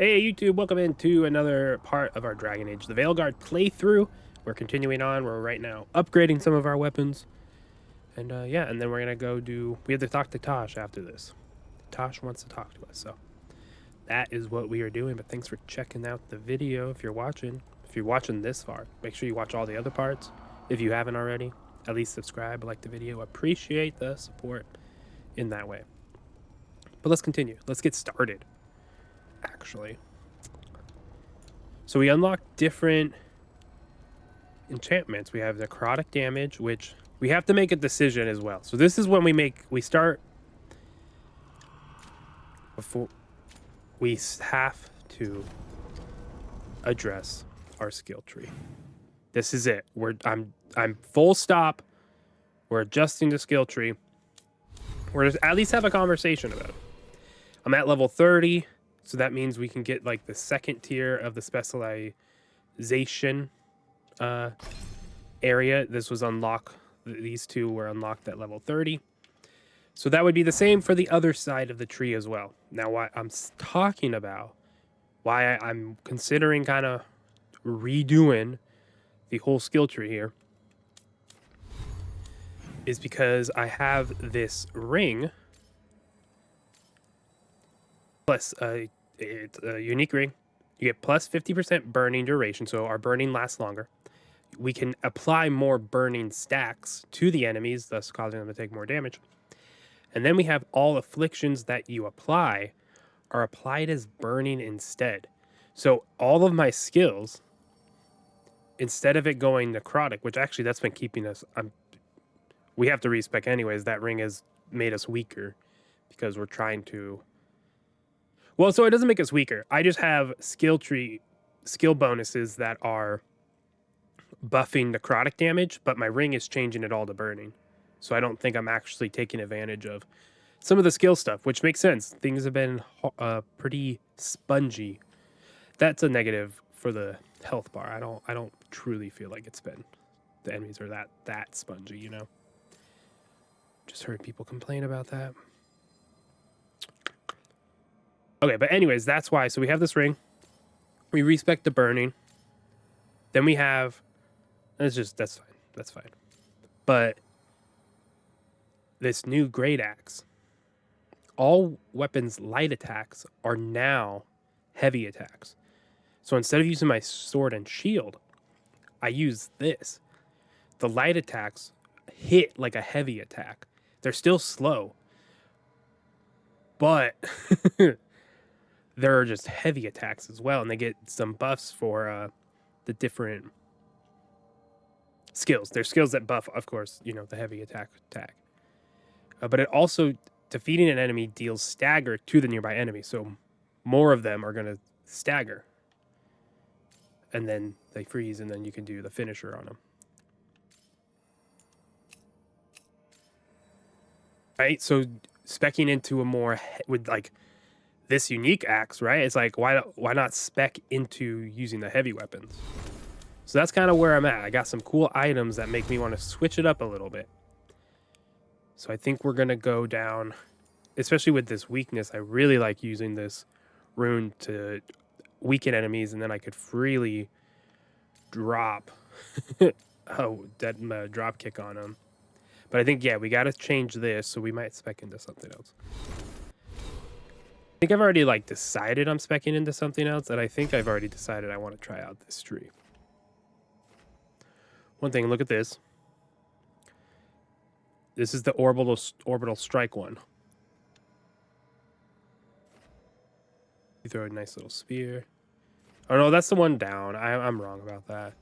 Hey YouTube, welcome into another part of our Dragon Age the Veilguard playthrough. We're continuing on. We're right now upgrading some of our weapons. And yeah, and then we're gonna go we have to talk to Tosh after this. Tosh wants to talk to us, so that is what we are doing. But thanks for checking out the video. If you're watching this far, make sure you watch all the other parts. If you haven't already, at least subscribe, like the video. Appreciate the support in that way. But let's continue. Let's get started. Actually, so we unlock different enchantments. We have necrotic damage, which we have to make a decision as well. So this is when we start before we have to address our skill tree. This is it. I'm full stop. We're adjusting the skill tree. We're just at least have a conversation about it. I'm at level 30. So that means we can get like the second tier of the specialization area. This was unlocked. These two were unlocked at level 30. So that would be the same for the other side of the tree as well. Now, what I'm talking about, why I'm considering kind of redoing the whole skill tree here, is because I have this ring. Plus, it's a unique ring. You get plus 50% burning duration, so our burning lasts longer. We can apply more burning stacks to the enemies, thus causing them to take more damage. And then we have all afflictions that you apply are applied as burning instead. So all of my skills, instead of it going necrotic, which actually that's been keeping us... we have to respec anyways. That ring has made us weaker because we're trying to... Well, so it doesn't make us weaker. I just have skill bonuses that are buffing necrotic damage, but my ring is changing it all to burning. So I don't think I'm actually taking advantage of some of the skill stuff, which makes sense. Things have been pretty spongy. That's a negative for the health bar. I don't truly feel like it's been. The enemies are that spongy, you know. Just heard people complain about that. Okay, but anyways, that's why. So we have this ring. We respec the burning. Then we have... that's fine. That's fine. But this new great axe. All weapons light attacks are now heavy attacks. So instead of using my sword and shield, I use this. The light attacks hit like a heavy attack. They're still slow. But... there are just heavy attacks as well, and they get some buffs for the different skills. There's skills that buff, of course, you know, the heavy attack. But it also, defeating an enemy deals stagger to the nearby enemy, so more of them are going to stagger. And then they freeze, and then you can do the finisher on them. Right, so speccing into a more, with like... this unique axe, right? It's like, why not spec into using the heavy weapons? So that's kind of where I'm at. I got some cool items that make me want to switch it up a little bit. So I think we're going to go down, especially with this weakness. I really like using this rune to weaken enemies, and then I could freely drop drop kick on them. But I think, yeah, we got to change this, so we might spec into something else. I think I've already like decided I'm speccing into something else, and I think I've already decided I want to try out this tree. One thing, look at this. This is the orbital strike one. You throw a nice little spear. Oh no, that's the one down. I'm wrong about that.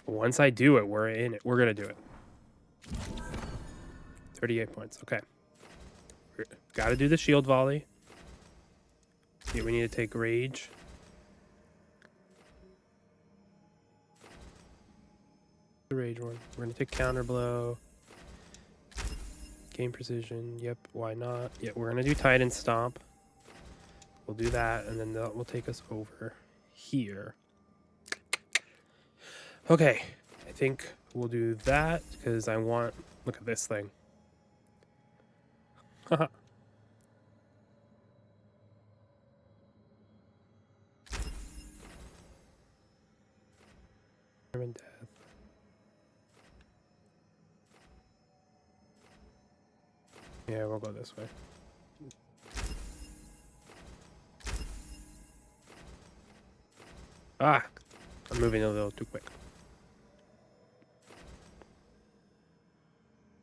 Once I do it, we're in it. We're going to do it. 38 points. Okay. Got to do the shield volley. See, we need to take rage. The rage one. We're going to take counter blow. Gain precision. Yep, why not? Yeah, we're going to do Titan Stomp. We'll do that, and then that will take us over here. Okay, I think we'll do that because I want... Look at this thing. Haha. Death. Yeah, we'll go this way. Ah! I'm moving a little too quick.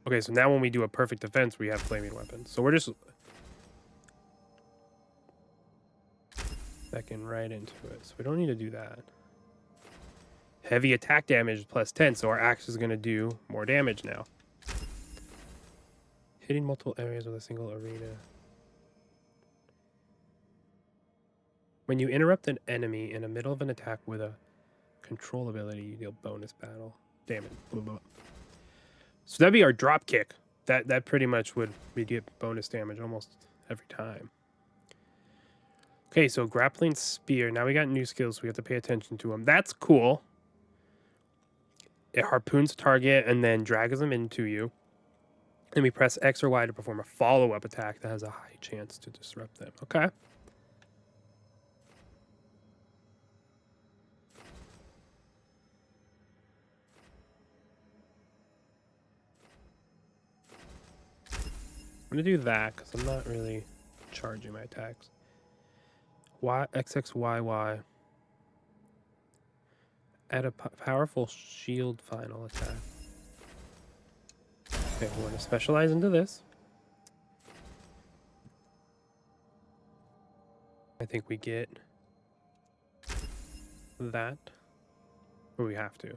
Okay, so now when we do a perfect defense, we have flaming weapons. So we're just backing right into it. So we don't need to do that. Heavy attack damage plus 10, so our axe is going to do more damage now. Hitting multiple areas with a single arena. When you interrupt an enemy in the middle of an attack with a control ability, you deal bonus battle damage. Blah, blah. So that'd be our drop kick. That pretty much would be get bonus damage almost every time. Okay, so grappling spear. Now we got new skills, so we have to pay attention to them. That's cool. It harpoons a target and then drags them into you. And we press X or Y to perform a follow-up attack that has a high chance to disrupt them. Okay. I'm going to do that because I'm not really charging my attacks. Y, X, X, Y, Y. Add a powerful shield final attack. Okay, we want to specialize into this. I think we get that. Or we have to.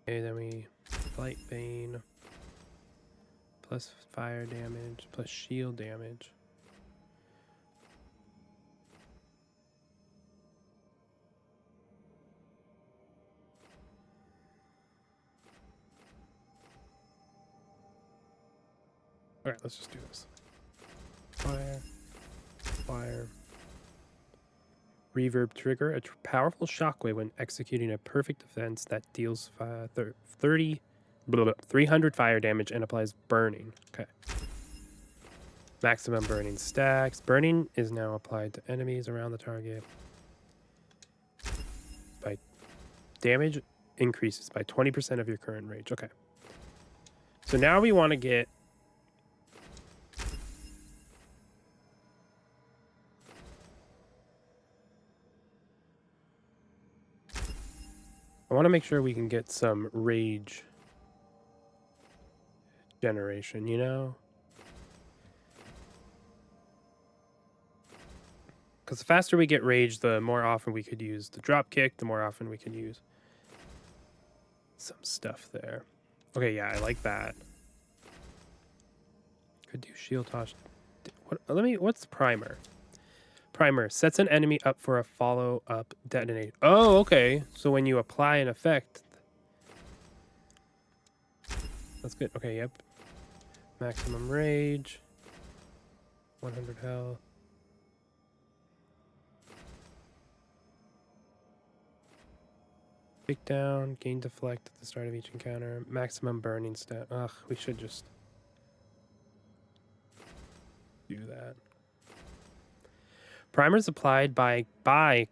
Okay, then we Flight Bane. Plus fire damage, plus shield damage. Alright, let's just do this. Fire. Fire. Reverb trigger. A powerful shockwave when executing a perfect defense that deals 300 fire damage and applies burning. Okay. Maximum burning stacks. Burning is now applied to enemies around the target. By damage increases by 20% of your current range. Okay. So now we want to get... I want to make sure we can get some rage generation, you know? Because the faster we get rage, the more often we could use the drop kick, the more often we can use some stuff there. Okay, yeah, I like that. Could do shield toss. What's primer? Primer sets an enemy up for a follow-up detonate. Oh, okay. So when you apply an effect, that's good. Okay, yep. Maximum rage. 100 health. Take down, gain deflect at the start of each encounter. Maximum burning stat. Ugh, we should just do that. Primers applied by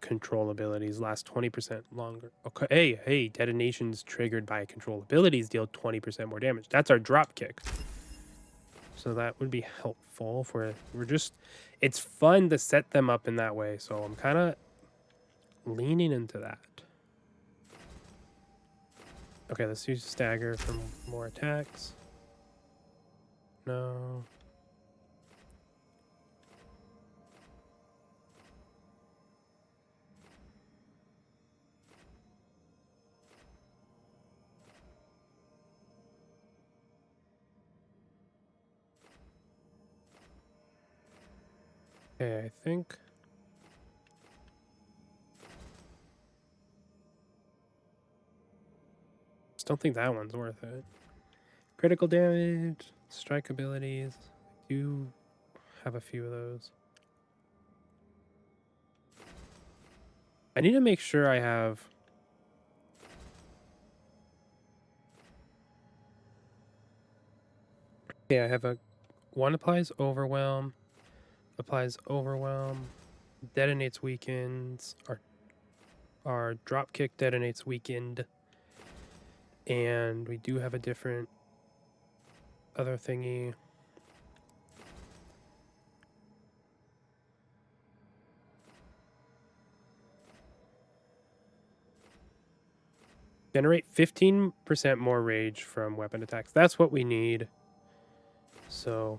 control abilities last 20% longer. Okay, hey, detonations triggered by control abilities deal 20% more damage. That's our drop kick. So that would be helpful for it's fun to set them up in that way. So I'm kind of leaning into that. Okay, let's use stagger for more attacks. No. Okay, I think... Just don't think that one's worth it. Critical damage, strike abilities. Do have a few of those. I need to make sure I have... Yeah, I have a... One applies overwhelm, detonates weakens, our drop kick detonates weakened, and we do have a different other thingy. Generate 15% more rage from weapon attacks. That's what we need. So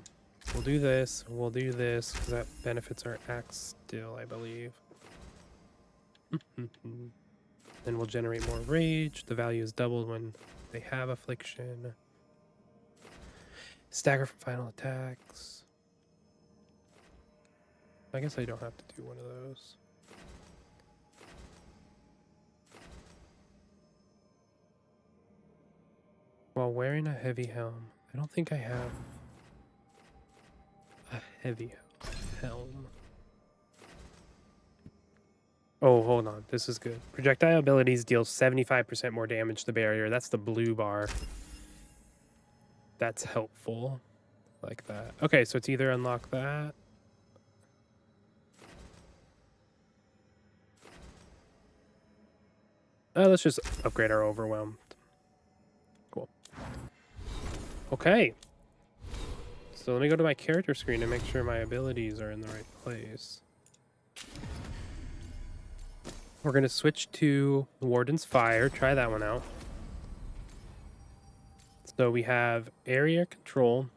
we'll do this. We'll do this because that benefits our axe still, I believe. Then we'll generate more rage. The value is doubled when they have affliction. Stagger from final attacks. I guess I don't have to do one of those. While wearing a heavy helm. I don't think I have a heavy helm. Oh, hold on. This is good. Projectile abilities deal 75% more damage to barrier. That's the blue bar. That's helpful. Like that. Okay, so it's either unlock that. Let's just upgrade our overwhelm. Cool. Okay. So let me go to my character screen and make sure my abilities are in the right place. We're going to switch to Warden's Fire. Try that one out. So we have area control.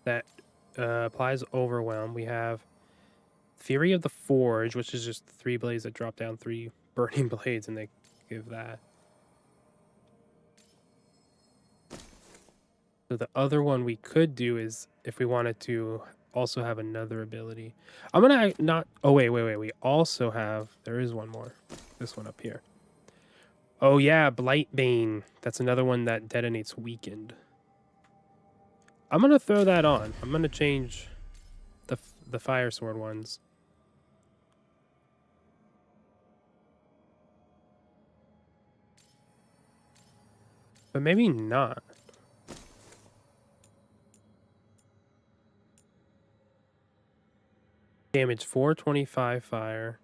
That applies overwhelm. We have Fury of the Forge, which is just 3 blades that drop down 3 burning blades, and they give that. So the other one we could do is, if we wanted to also have another ability. I'm gonna not... Oh, wait. We also have... There is one more. This one up here. Oh, yeah, Blightbane. That's another one that detonates weakened. I'm gonna throw that on. I'm gonna change the Fire Sword ones. But maybe not. Damage 425 fire.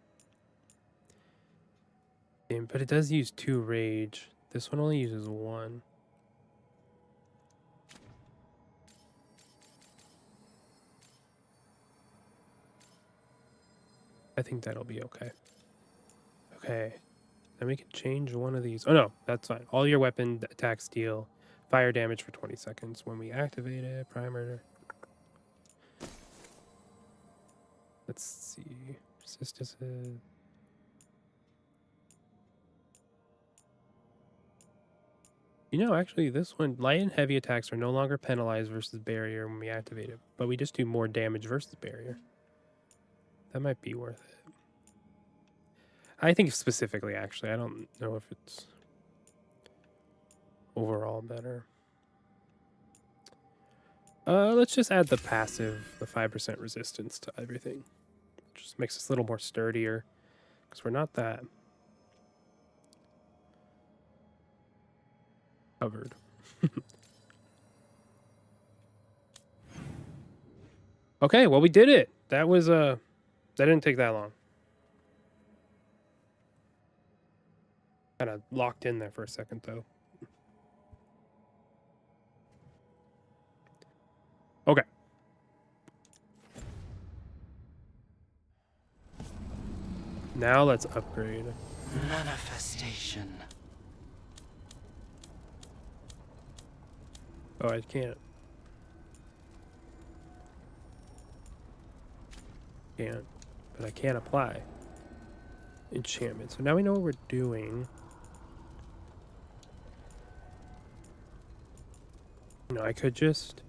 Damn, but it does use 2 rage. This one only uses 1. I think that'll be okay. Okay. Then we can change one of these. Oh no, that's fine. All your weapon attacks deal fire damage for 20 seconds when we activate it. Primer. Let's see. Resistances. You know, actually, this one, light and heavy attacks are no longer penalized versus barrier when we activate it, but we just do more damage versus barrier. That might be worth it. I think specifically, actually, I don't know if it's overall better. Let's just add the passive, the 5% resistance to everything. Just makes us a little more sturdier, because we're not that covered. Okay, well, we did it. That was that didn't take that long. Kind of locked in there for a second, though. Okay. Now let's upgrade. Manifestation. Oh, I can't. Can't. But I can apply enchantment. So now we know what we're doing. You know, I could just...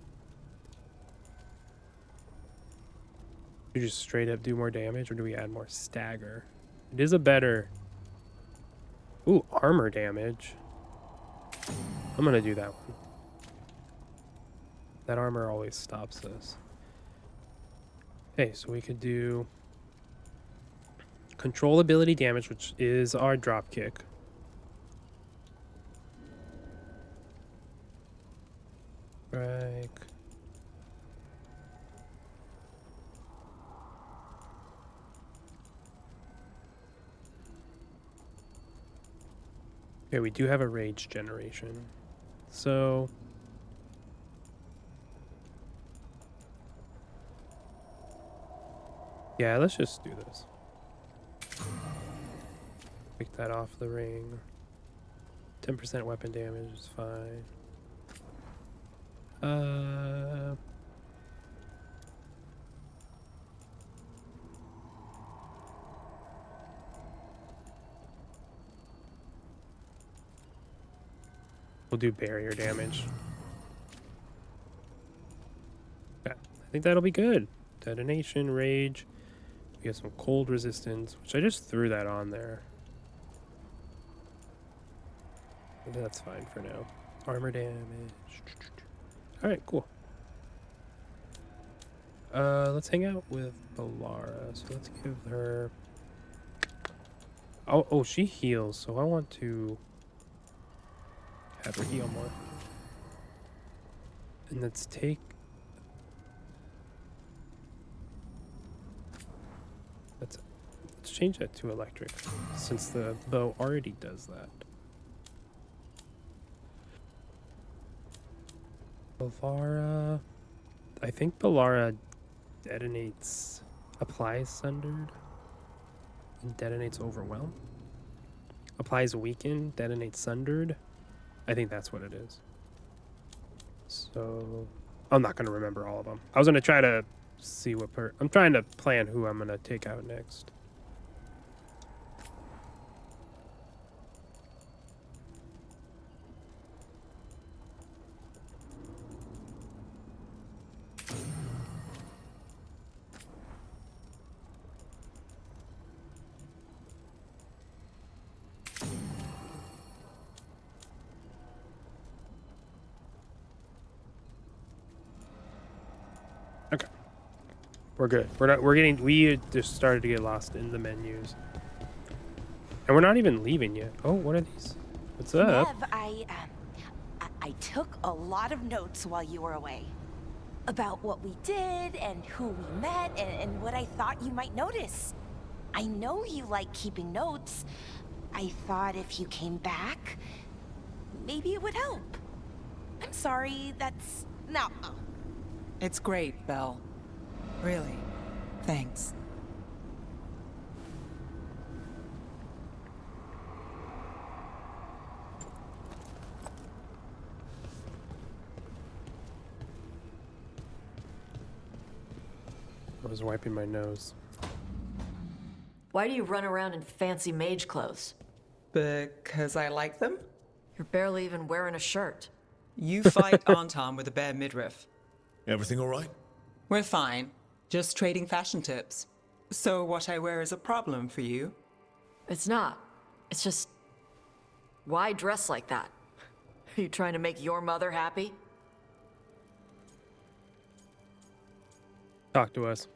Do just straight up do more damage, or do we add more stagger? It is a better... Ooh, armor damage. I'm gonna do that one. That armor always stops us. Okay, so we could do control ability damage, which is our drop kick. Right. Okay, we do have a rage generation. So yeah, let's just do this. Take that off the ring. 10% weapon damage is fine. We'll do barrier damage. Yeah, I think that'll be good. Detonation, rage. We have some cold resistance, which I just threw that on there. That's fine for now. Armor damage. All right, cool. Let's hang out with Balara. So let's give her. Oh, she heals. So I want to have her heal more. And let's take. Let's change that to electric, since the bow already does that. Balara. I think Balara detonates, applies sundered, and detonates overwhelm. Applies weaken, detonates sundered. I think that's what it is. So I'm not gonna remember all of them. I was gonna try to see what I'm trying to plan who I'm gonna take out next. Okay. We're good. We just started to get lost in the menus. And we're not even leaving yet. Oh, what are these? What's up? Nev, I took a lot of notes while you were away. About what we did, and who we met, and what I thought you might notice. I know you like keeping notes. I thought if you came back, maybe it would help. I'm sorry, that's... No. It's great, Belle. Really. Thanks. I was wiping my nose. Why do you run around in fancy mage clothes? Because I like them? You're barely even wearing a shirt. You fight Anton with a bare midriff. Everything all right? We're fine. Just trading fashion tips. So what I wear is a problem for you? It's not. It's just... Why dress like that? Are you trying to make your mother happy? Talk to us.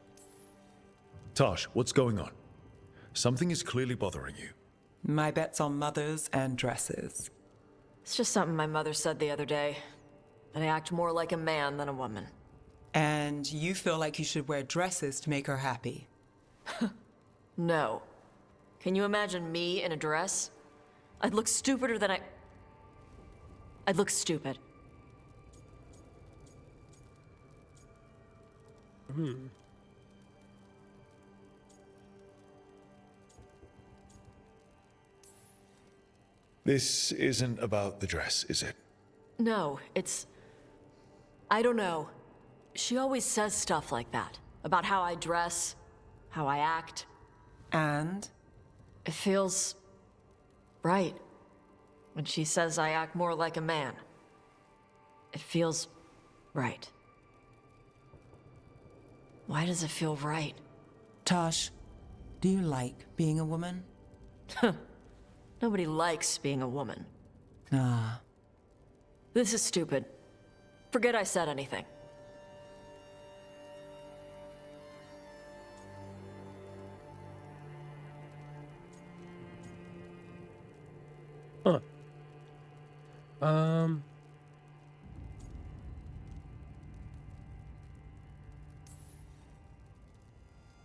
Tosh, what's going on? Something is clearly bothering you. My bet's on mothers and dresses. It's just something my mother said the other day. That I act more like a man than a woman. And you feel like you should wear dresses to make her happy? No. Can you imagine me in a dress? I'd look stupider than I'd look stupid. This isn't about the dress, is it? No, it's... I don't know. She always says stuff like that. About how I dress, how I act. And? It feels... right. When she says I act more like a man. It feels... right. Why does it feel right? Tosh, do you like being a woman? Nobody likes being a woman. Ah. This is stupid. Forget I said anything. Um.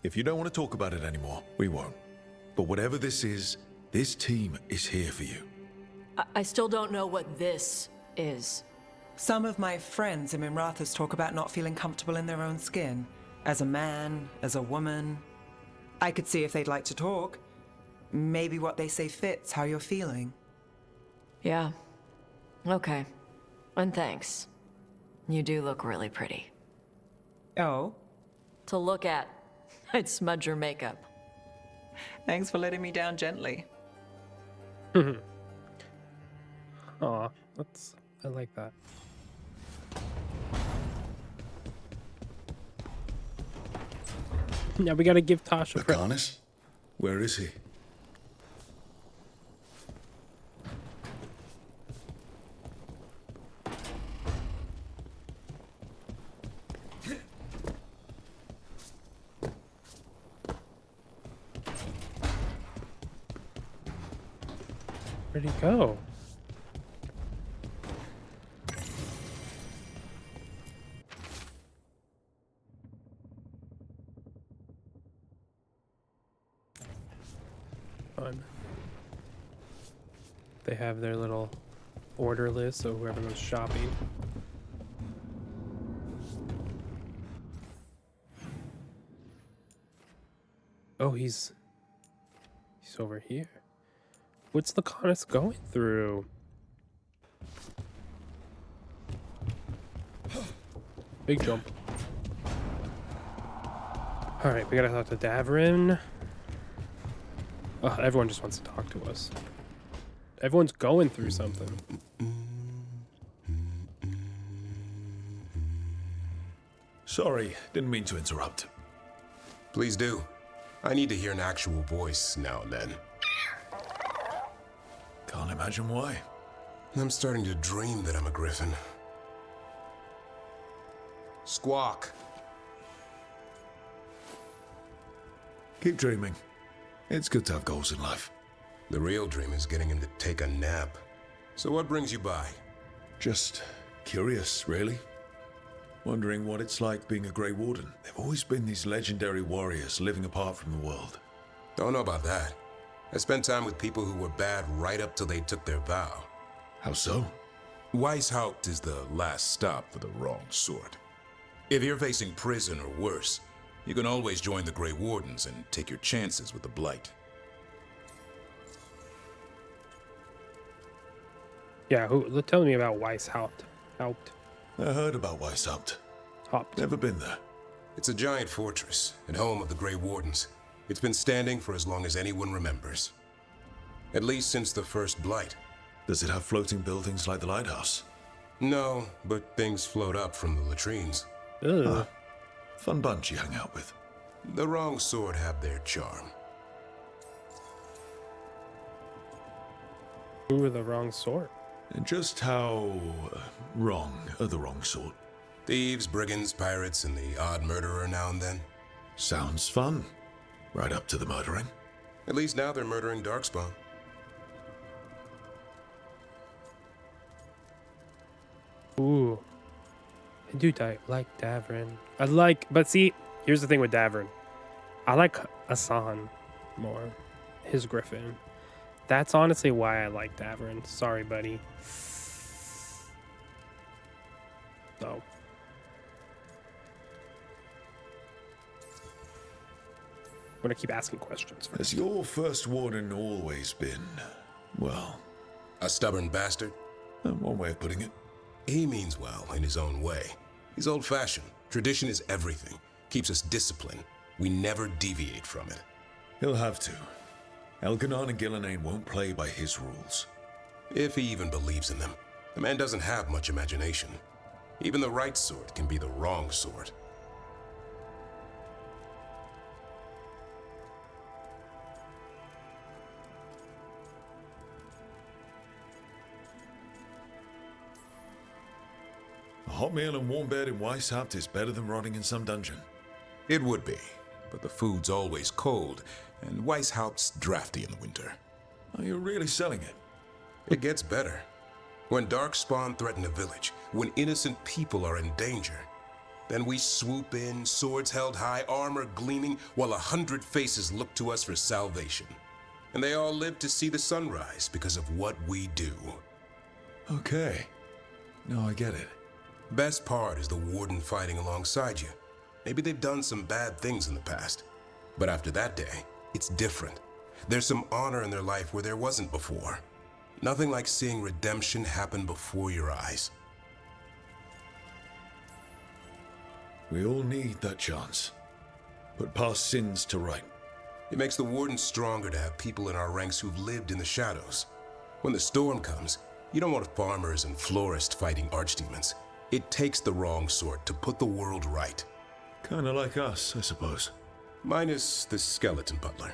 If you don't want to talk about it anymore, we won't. But whatever this is, this team is here for you. I still don't know what this is. Some of my friends in Mimrathas talk about not feeling comfortable in their own skin. As a man, as a woman. I could see if they'd like to talk. Maybe what they say fits how you're feeling. Yeah. Okay. And thanks. You do look really pretty. Oh, To look at, I'd smudge your makeup. thanks for letting me down gently. Aw, I like that. Now we gotta give Tosh a credit. Arcanis? Where is he? Where'd he go? Fun. They have their little order list, so whoever goes shopping. Oh, he's over here. What's Lacanus going through? Big jump. Alright, we gotta talk to Davrin. Oh, everyone just wants to talk to us. Everyone's going through something. Sorry, didn't mean to interrupt. Please do. I need to hear an actual voice now and then. Can't imagine why. I'm starting to dream that I'm a griffin. Squawk. Keep dreaming. It's good to have goals in life. The real dream is getting him to take a nap. So what brings you by? Just curious, really. Wondering what it's like being a Grey Warden. There've always been these legendary warriors living apart from the world. Don't know about that. I spent time with people who were bad right up till they took their vow. How so? Weishaupt is the last stop for the wrong sort. If you're facing prison or worse, you can always join the Grey Wardens and take your chances with the Blight. Yeah, tell me about Weishaupt. I heard about Weishaupt. Haupt. Never been there. It's a giant fortress and home of the Grey Wardens. It's been standing for as long as anyone remembers. At least since the first Blight. Does it have floating buildings like the lighthouse? No, but things float up from the latrines. Ugh. Fun bunch you hang out with. The wrong sort have their charm. Who are the wrong sort? And just how wrong are the wrong sort? Thieves, brigands, pirates, and the odd murderer now and then. Sounds fun. Right up to the murdering. At least now they're murdering Darkspawn. Ooh. I do like Davrin. But see, here's the thing with Davrin. I like Asan more. His griffin. That's honestly why I like Davrin. Sorry, buddy. No. I'm gonna keep asking questions first. Has your first warden always been, well, A stubborn bastard? one way of putting it? He means well in his own way. He's old-fashioned. Tradition is everything. Keeps us disciplined. We never deviate from it. He'll have to. Elganon and Gillenane won't play by his rules. If he even believes in them. The man doesn't have much imagination. Even the right sort can be the wrong sort. A hot meal and warm bed in Weishaupt is better than rotting in some dungeon. It would be, but the food's always cold, and Weishaupt's drafty in the winter. Are you really selling it? It gets better. When darkspawn threaten a village, when innocent people are in danger, then we swoop in, swords held high, armor gleaming, while 100 faces look to us for salvation. And they all live to see the sunrise because of what we do. Okay. Now I get it. Best part is the warden fighting alongside you. Maybe they've done some bad things in the past, but after that day, it's different. There's some honor in their life where there wasn't before. Nothing like seeing redemption happen before your eyes. We all need that chance. Put past sins to right. It makes the warden stronger to have people in our ranks who've lived in the shadows. When the storm comes, you don't want farmers and florists fighting archdemons. It takes the wrong sort to put the world right. Kinda like us, I suppose. Minus the skeleton butler.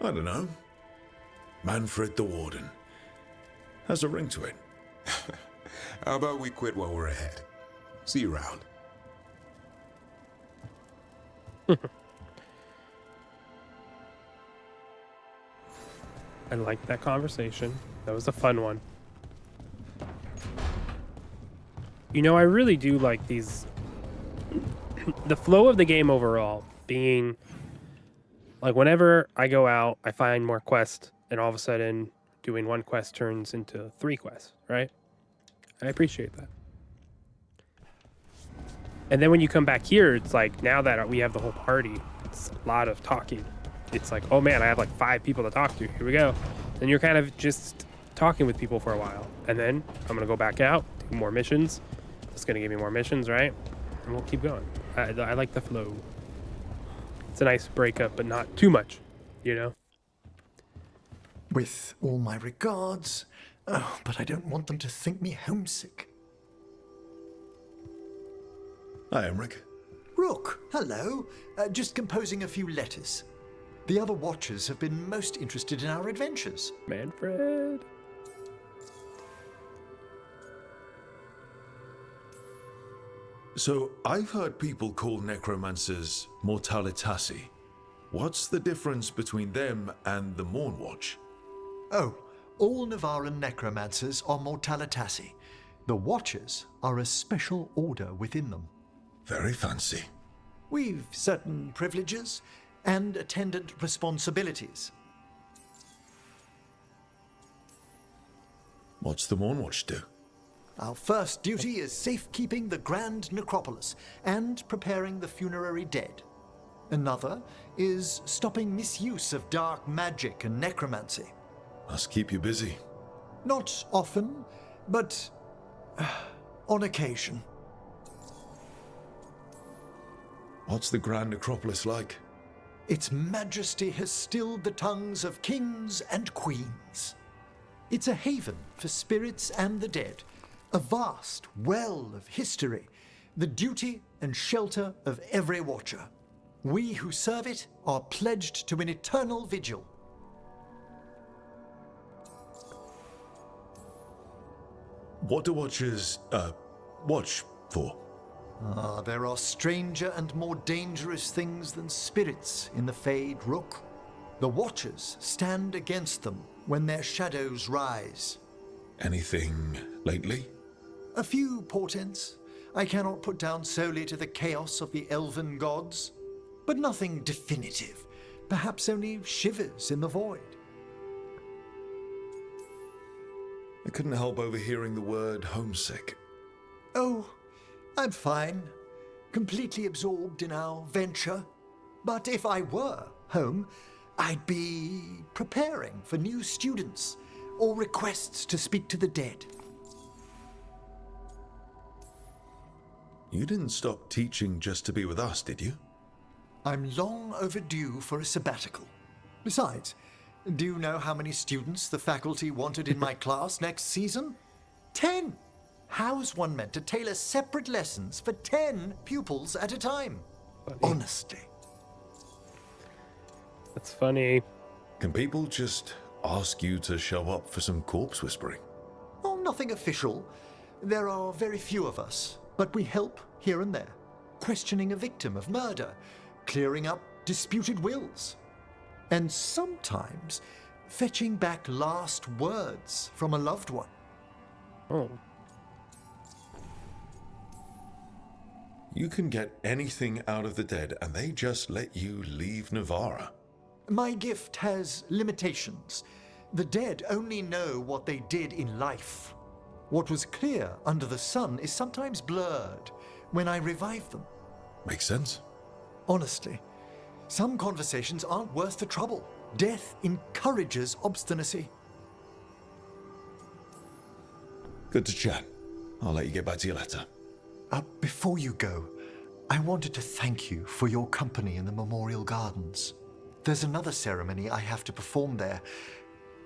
I don't know. Manfred the Warden. Has a ring to it. How about we quit while we're ahead? See you around. I liked that conversation. That was a fun one. You know, I really do like these... the flow of the game overall being... like, whenever I go out, I find more quests, and all of a sudden, doing one quest turns into 3 quests, right? I appreciate that. And then when you come back here, it's like, now that we have the whole party, it's a lot of talking. It's like, oh man, I have like 5 people to talk to. Here we go. Then you're kind of just talking with people for a while. And then I'm going to go back out, do more missions. It's going to give me more missions, right? And we'll keep going. I like the flow. It's a nice breakup, but not too much, you know? With all my regards. Oh, but I don't want them to think me homesick. Hi, Emmerich. Rook, hello. Just composing a few letters. The other Watchers have been most interested in our adventures. Manfred. So, I've heard people call necromancers mortalitasi. What's the difference between them and the Mornwatch? Oh, all Navaran necromancers are mortalitasi. The Watchers are a special order within them. Very fancy. We've certain privileges and attendant responsibilities. What's the Mornwatch do? Our first duty is safekeeping the Grand Necropolis and preparing the funerary dead. Another is stopping misuse of dark magic and necromancy. Must keep you busy. Not often, but on occasion. What's the Grand Necropolis like? Its majesty has stilled the tongues of kings and queens. It's a haven for spirits and the dead, a vast well of history, the duty and shelter of every Watcher. We who serve it are pledged to an eternal vigil. What do Watchers, watch for? There are stranger and more dangerous things than spirits in the Fade, Rook. The Watchers stand against them when their shadows rise. Anything lately? A few portents I cannot put down solely to the chaos of the elven gods, but nothing definitive. Perhaps only shivers in the void. I couldn't help overhearing the word homesick. Oh, I'm fine. Completely absorbed in our venture. But if I were home, I'd be preparing for new students or requests to speak to the dead. You didn't stop teaching just to be with us, did you? I'm long overdue for a sabbatical. Besides, do you know how many students the faculty wanted in my class next season? 10! How's one meant to tailor separate lessons for 10 pupils at a time? Funny. Honestly. That's funny. Can people just ask you to show up for some corpse whispering? Oh, nothing official. There are very few of us, but we help here and there. Questioning a victim of murder, clearing up disputed wills, and sometimes fetching back last words from a loved one. Oh. You can get anything out of the dead, and they just let you leave Navarra. My gift has limitations. The dead only know what they did in life. What was clear under the sun is sometimes blurred when I revive them. Makes sense. Honestly, some conversations aren't worth the trouble. Death encourages obstinacy. Good to chat. I'll let you get back to your letter. Before you go, I wanted to thank you for your company in the Memorial Gardens. There's another ceremony I have to perform there.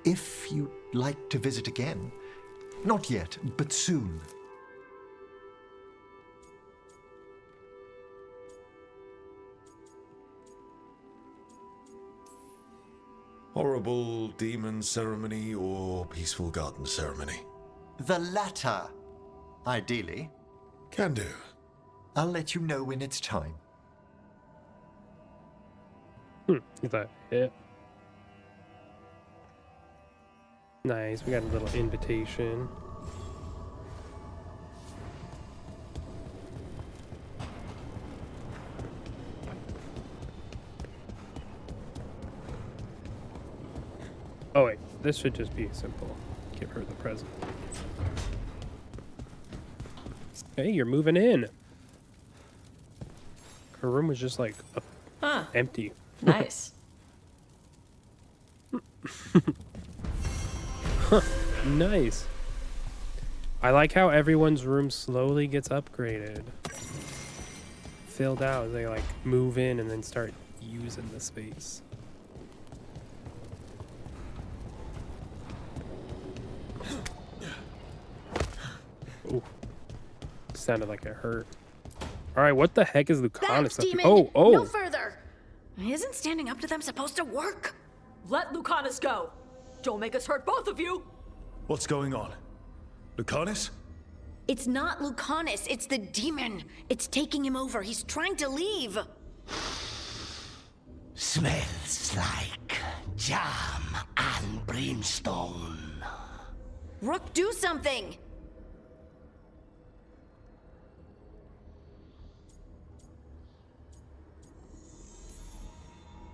If you'd like to visit again, not yet, but soon. Horrible demon ceremony or peaceful garden ceremony? The latter, ideally. Can do. I'll let you know when it's time. Is that it? Nice. We got a little invitation. Oh wait, this should just be simple. Give her the present. Hey, you're moving in. Her room was just like empty. Nice. Nice. I like how everyone's room slowly gets upgraded. Filled out as they like move in and then start using the space. Ooh. Sounded like it hurt. Alright, what the heck is Lucanus up to? demon! Oh, oh! No further! Isn't standing up to them supposed to work? Let Lucanus go. Don't make us hurt both of you. What's going on? Lucanus? It's not Lucanus, it's the demon. It's taking him over. He's trying to leave. Smells like jam and brimstone. Rook, do something!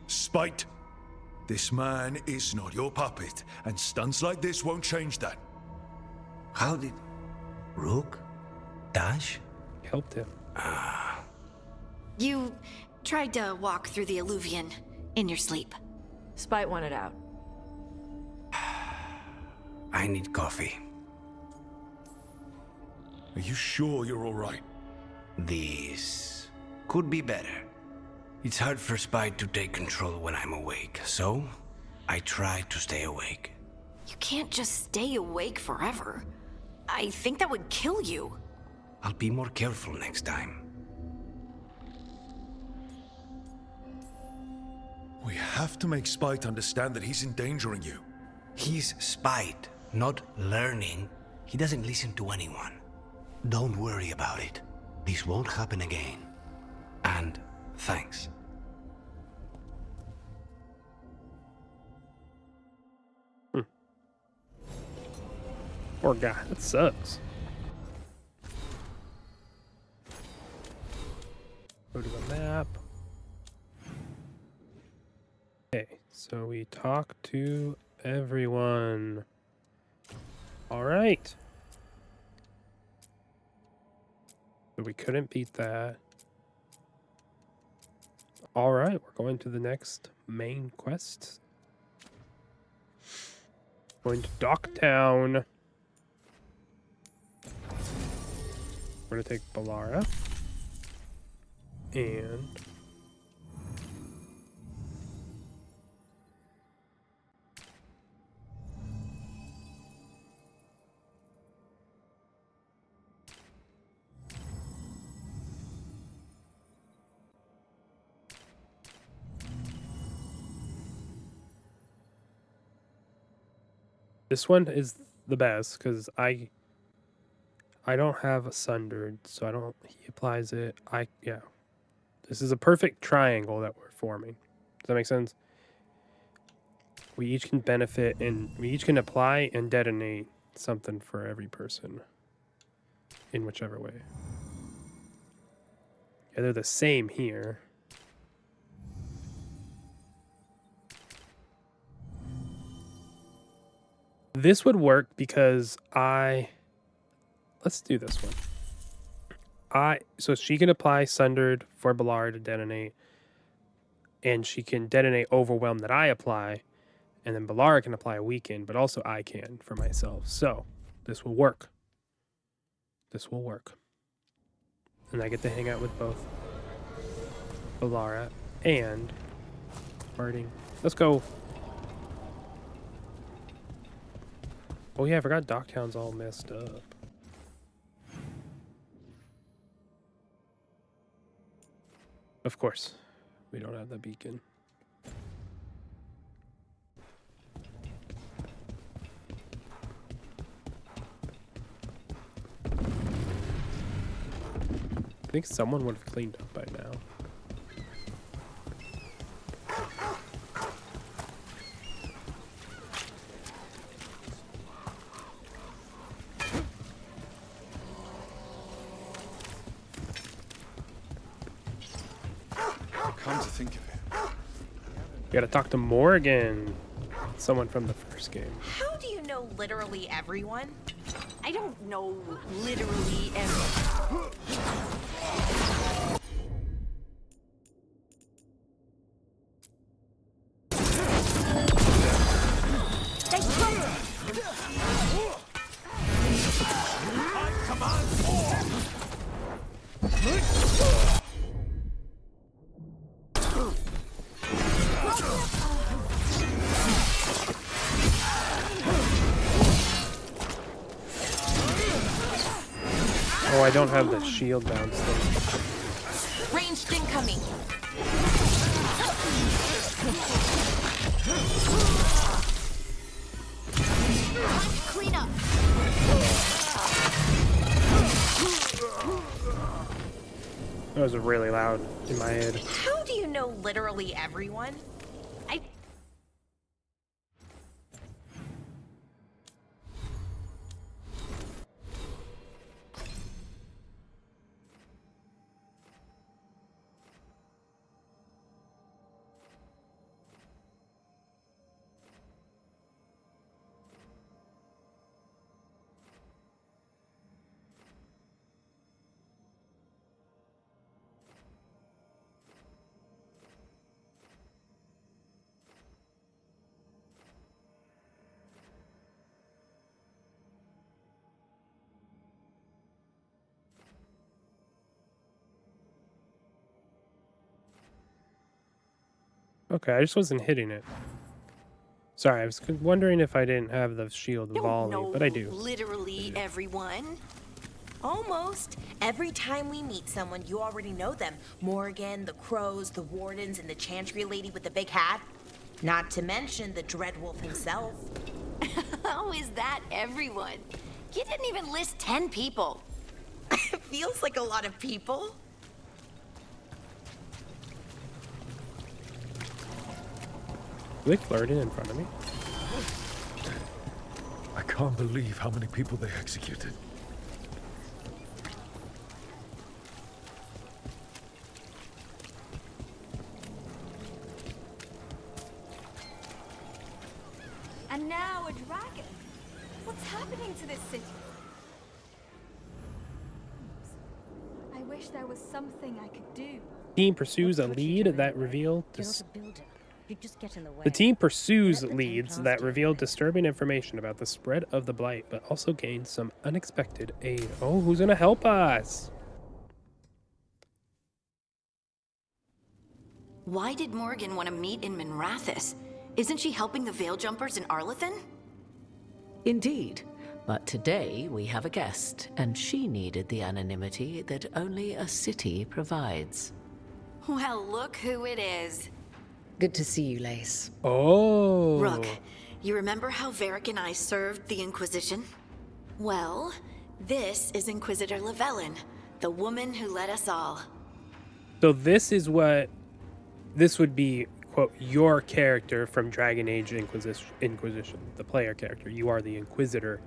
Spite. This man is not your puppet, and stunts like this won't change that. How did... Rook? Dash? Helped him. You tried to walk through the Illuvian in your sleep. Spite wanted out. I need coffee. Are you sure you're all right? This could be better. It's hard for Spite to take control when I'm awake, so I try to stay awake. You can't just stay awake forever. I think that would kill you. I'll be more careful next time. We have to make Spite understand that he's endangering you. He's Spite, not learning. He doesn't listen to anyone. Don't worry about it. This won't happen again. And thanks. Poor guy. That sucks. Go to the map. Okay, so we talk to everyone. All right. So we couldn't beat that. All right, we're going to the next main quest. Going to Docktown. We're gonna take Balara. And this one is the best because I don't have a Sundered, so I don't. He applies it. Yeah. This is a perfect triangle that we're forming. Does that make sense? We each can benefit and we each can apply and detonate something for every person in whichever way. Yeah, they're the same here. This would work because let's do this one. So she can apply Sundered for Balar to detonate, and she can detonate Overwhelm that I apply, and then Balar can apply a Weaken, but also I can for myself. So this will work. This will work. And I get to hang out with both Balara and Barding. Let's go. Oh yeah, I forgot Docktown's all messed up. Of course, we don't have the beacon. I think someone would have cleaned up by now. Come to think of it. We gotta talk to Morgan. Someone from the first game. How do you know literally everyone? I don't know literally everyone. Oh, I don't have the shield downstairs. Ranged incoming. Clean up. That was really loud in my head. How do you know literally everyone? Okay, I just wasn't hitting it. Sorry, I was wondering if I didn't have the shield volley, but I do. Literally everyone. Almost. Every time we meet someone, you already know them. Morgan, the Crows, the Wardens, and the Chantry lady with the big hat. Not to mention the Dreadwolf himself. How is that everyone? You didn't even list 10 people. Feels like a lot of people. Are they flirting in front of me? I can't believe how many people they executed. And now a dragon. What's happening to this city? I wish there was something I could do. Team pursues a lead that revealed. The team pursues leads that reveal disturbing information about the spread of the blight, but also gains some unexpected aid. Oh, who's gonna help us? Why did Morgan want to meet in Minrathous? Isn't she helping the Veil Jumpers in Arlathan? Indeed. But today we have a guest, and she needed the anonymity that only a city provides. Well, look who it is. Good to see you, Lace. Oh. Rook, you remember how Varric and I served the Inquisition? Well, this is Inquisitor Llewellyn, the woman who led us all. So this would be, quote, your character from Dragon Age Inquisition, the player character. You are the Inquisitor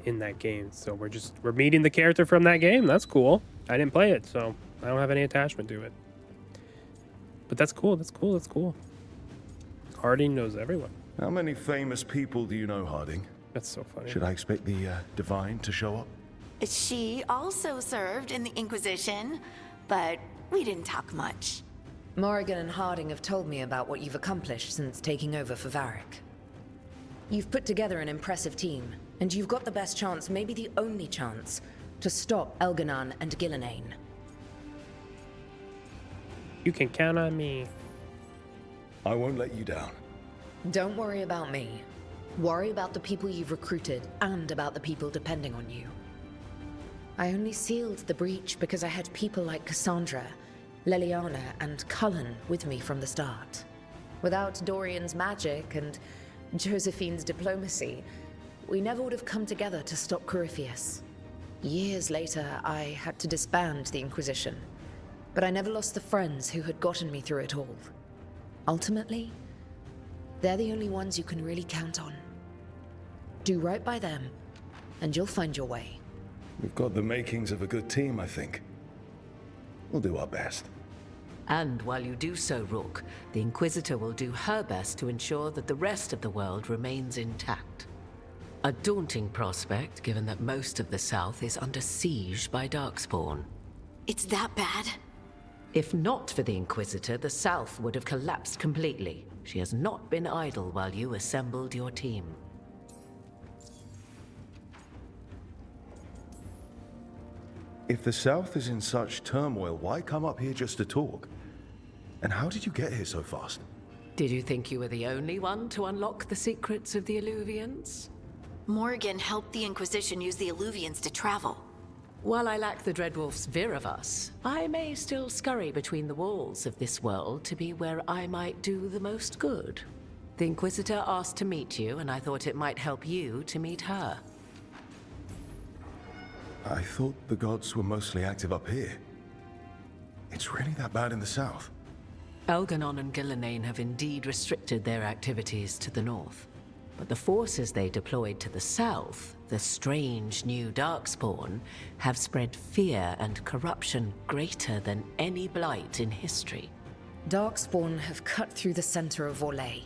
in that game. So we're meeting the character from that game. That's cool. I didn't play it, so I don't have any attachment to it. But that's cool. That's cool. That's cool. Harding knows everyone. How many famous people do you know, Harding? That's so funny. Should I expect the Divine to show up? She also served in the Inquisition, but we didn't talk much. Morrigan and Harding have told me about what you've accomplished since taking over for Varric. You've put together an impressive team, and you've got the best chance, maybe the only chance, to stop Elganon and Gillenane. You can count on me. I won't let you down. Don't worry about me. Worry about the people you've recruited, and about the people depending on you. I only sealed the breach because I had people like Cassandra, Leliana, and Cullen with me from the start. Without Dorian's magic and Josephine's diplomacy, we never would have come together to stop Corypheus. Years later, I had to disband the Inquisition, but I never lost the friends who had gotten me through it all. Ultimately, they're the only ones you can really count on. Do right by them, and you'll find your way. We've got the makings of a good team, I think. We'll do our best. And while you do so, Rook, the Inquisitor will do her best to ensure that the rest of the world remains intact. A daunting prospect, given that most of the South is under siege by Darkspawn. It's that bad? If not for the Inquisitor, the South would have collapsed completely. She has not been idle while you assembled your team. If the South is in such turmoil, why come up here just to talk? And how did you get here so fast? Did you think you were the only one to unlock the secrets of the Illuvians? Morgan helped the Inquisition use the Illuvians to travel. While I lack the Dreadwolf's Viravus, I may still scurry between the walls of this world to be where I might do the most good. The Inquisitor asked to meet you, and I thought it might help you to meet her. I thought the gods were mostly active up here. It's really that bad in the South? Elganon and Gillenane have indeed restricted their activities to the north. But the forces they deployed to the south, the strange new Darkspawn, have spread fear and corruption greater than any blight in history. Darkspawn have cut through the center of Orlais.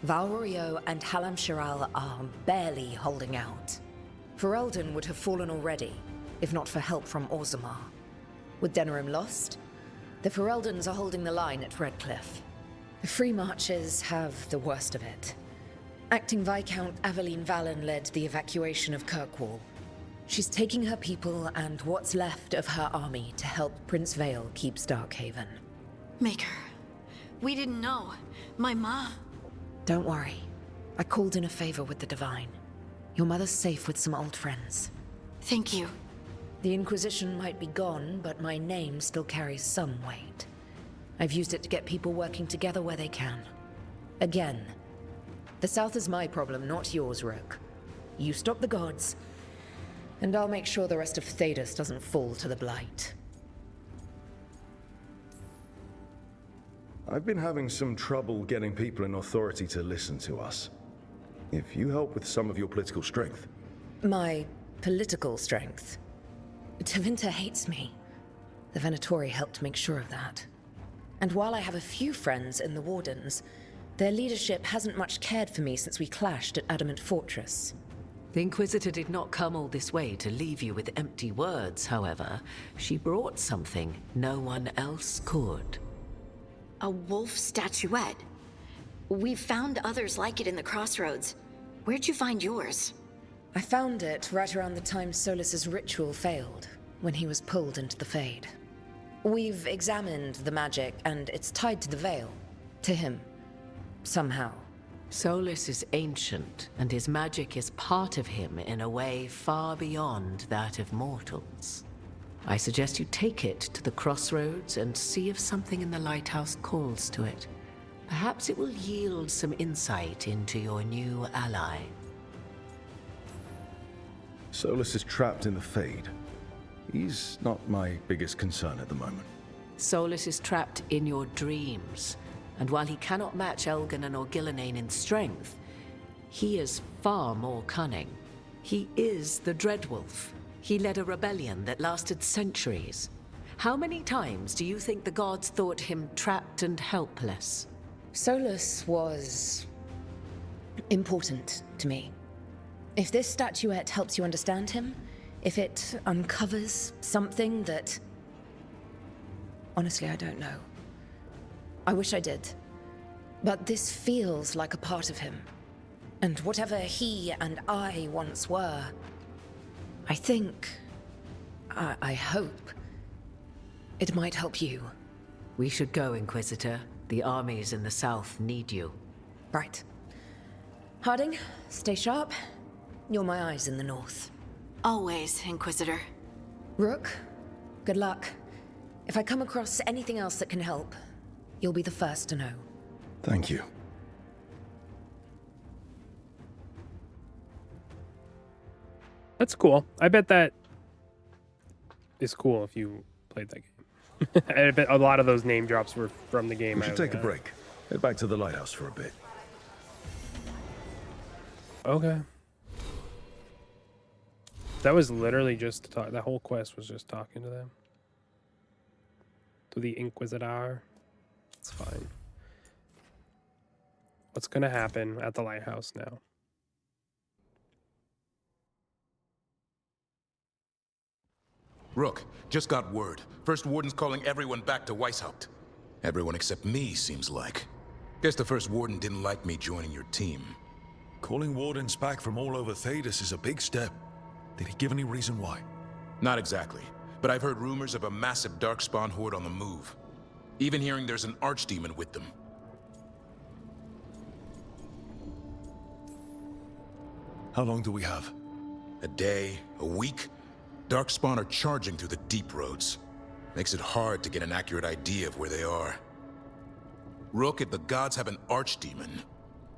Valrorio and Halam Shiral are barely holding out. Ferelden would have fallen already, if not for help from Orzammar. With Denerim lost, the Fereldans are holding the line at Redcliffe. The Free Marches have the worst of it. Acting Viscount Aveline Valen led the evacuation of Kirkwall. She's taking her people and what's left of her army to help Prince Vale keep Starkhaven. Maker, we didn't know. My ma... Don't worry. I called in a favor with the Divine. Your mother's safe with some old friends. Thank you. The Inquisition might be gone, but my name still carries some weight. I've used it to get people working together where they can. Again, the South is my problem, not yours, Rook. You stop the gods, and I'll make sure the rest of Thedas doesn't fall to the Blight. I've been having some trouble getting people in authority to listen to us. If you help with some of your political strength. My political strength? Tevinter hates me. The Venatori helped make sure of that. And while I have a few friends in the Wardens, their leadership hasn't much cared for me since we clashed at Adamant Fortress. The Inquisitor did not come all this way to leave you with empty words, however. She brought something no one else could. A wolf statuette. We've found others like it in the crossroads. Where'd you find yours? I found it right around the time Solus's ritual failed, when he was pulled into the Fade. We've examined the magic, and it's tied to the Veil. To him. Somehow. Solus is ancient, and his magic is part of him in a way far beyond that of mortals. I suggest you take it to the crossroads and see if something in the lighthouse calls to it. Perhaps it will yield some insight into your new ally. Solus is trapped in the Fade. He's not my biggest concern at the moment. Solus is trapped in your dreams, and while he cannot match Elganon or Gillenane in strength, he is far more cunning. He is the Dreadwolf. He led a rebellion that lasted centuries. How many times do you think the gods thought him trapped and helpless? Solus was important to me. If this statuette helps you understand him, if it uncovers something that... Honestly, I don't know. I wish I did. But this feels like a part of him. And whatever he and I once were, I think... I hope... it might help you. We should go, Inquisitor. The armies in the south need you. Right. Harding, stay sharp. You're my eyes in the north. Always, Inquisitor. Rook, good luck. If I come across anything else that can help, you'll be the first to know. Thank you. That's cool. I bet that is cool if you played that game. I bet a lot of those name drops were from the game. We should take a break. Head back to the lighthouse for a bit. Okay. That was literally just to talk. That whole quest was just talking to them. To the Inquisitor. It's fine. What's gonna happen at the lighthouse now? Rook, just got word. First Warden's calling everyone back to Weishaupt. Everyone except me, seems like. Guess the First Warden didn't like me joining your team. Calling Wardens back from all over Thedas is a big step. Did he give any reason why? Not exactly, but I've heard rumors of a massive Darkspawn horde on the move. Even hearing there's an Archdemon with them. How long do we have? A day, a week? Darkspawn are charging through the deep roads. Makes it hard to get an accurate idea of where they are. Rook, if the gods have an Archdemon,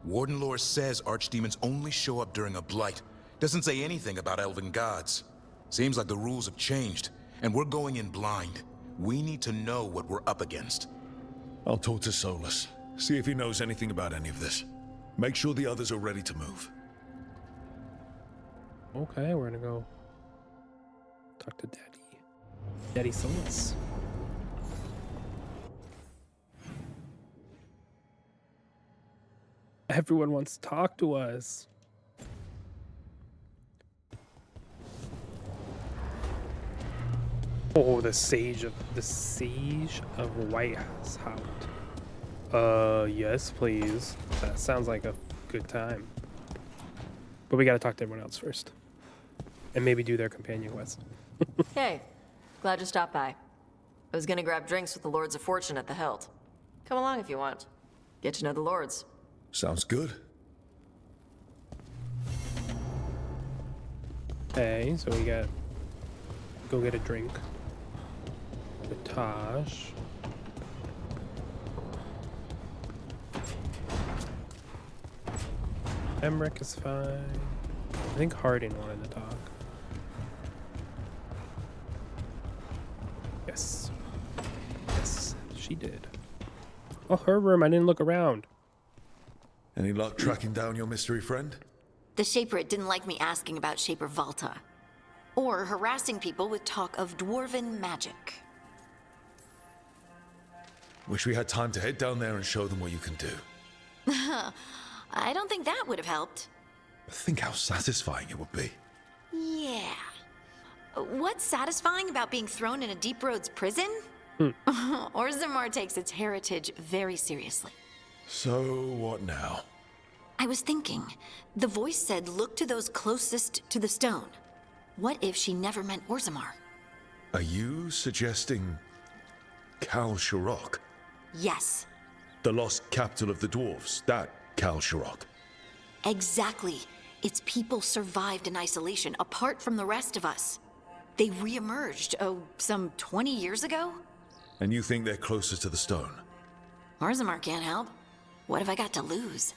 Warden lore says Archdemons only show up during a blight. Doesn't say anything about elven gods. Seems like the rules have changed, and we're going in blind. We need to know what we're up against. I'll talk to Solus. See if he knows anything about any of this. Make sure the others are ready to move. Okay, we're gonna go talk to Daddy. Daddy Solus. Everyone wants to talk to us. Oh, the siege of Weishaupt. Yes, please. That sounds like a good time. But we gotta talk to everyone else first. And maybe do their companion quest. Hey, glad you stopped by. I was gonna grab drinks with the Lords of Fortune at the Hilt. Come along if you want. Get to know the Lords. Sounds good. Okay, so we got... Go get a drink. With Tosh. Emmerich is fine. I think Harding wanted to talk. Yes. Yes, she did. Oh, her room. I didn't look around. Any luck tracking down your mystery friend? The Shaperate didn't like me asking about Shaper Valta. Or harassing people with talk of dwarven magic. Wish we had time to head down there and show them what you can do. I don't think that would have helped. Think how satisfying it would be. Yeah. What's satisfying about being thrown in a Deep Roads prison? Orzammar takes its heritage very seriously. So, what now? I was thinking, the voice said look to those closest to the stone. What if she never meant Orzammar? Are you suggesting Kal Shirok? Yes. The lost capital of the dwarves, that Kal Shirok? Exactly. Its people survived in isolation, apart from the rest of us. They re-emerged, some 20 years ago? And you think they're closer to the stone? Orzammar can't help. What have I got to lose?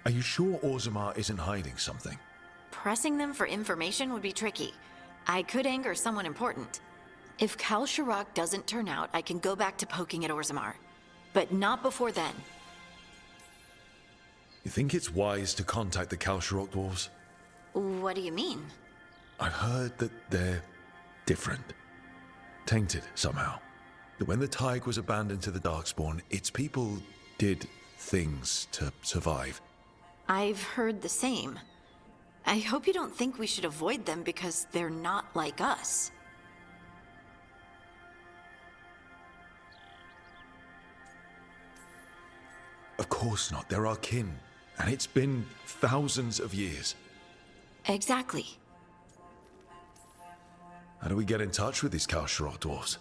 Are you sure Orzammar isn't hiding something? Pressing them for information would be tricky. I could anger someone important. If Kal Shirok doesn't turn out, I can go back to poking at Orzammar. But not before then. You think it's wise to contact the Kalsharok dwarves? What do you mean? I've heard that they're different. Tainted, somehow. That when the Tig was abandoned to the Darkspawn, its people did things to survive. I've heard the same. I hope you don't think we should avoid them because they're not like us. Of course not. They're our kin. And it's been thousands of years. Exactly. How do we get in touch with these Kalsharok dwarves?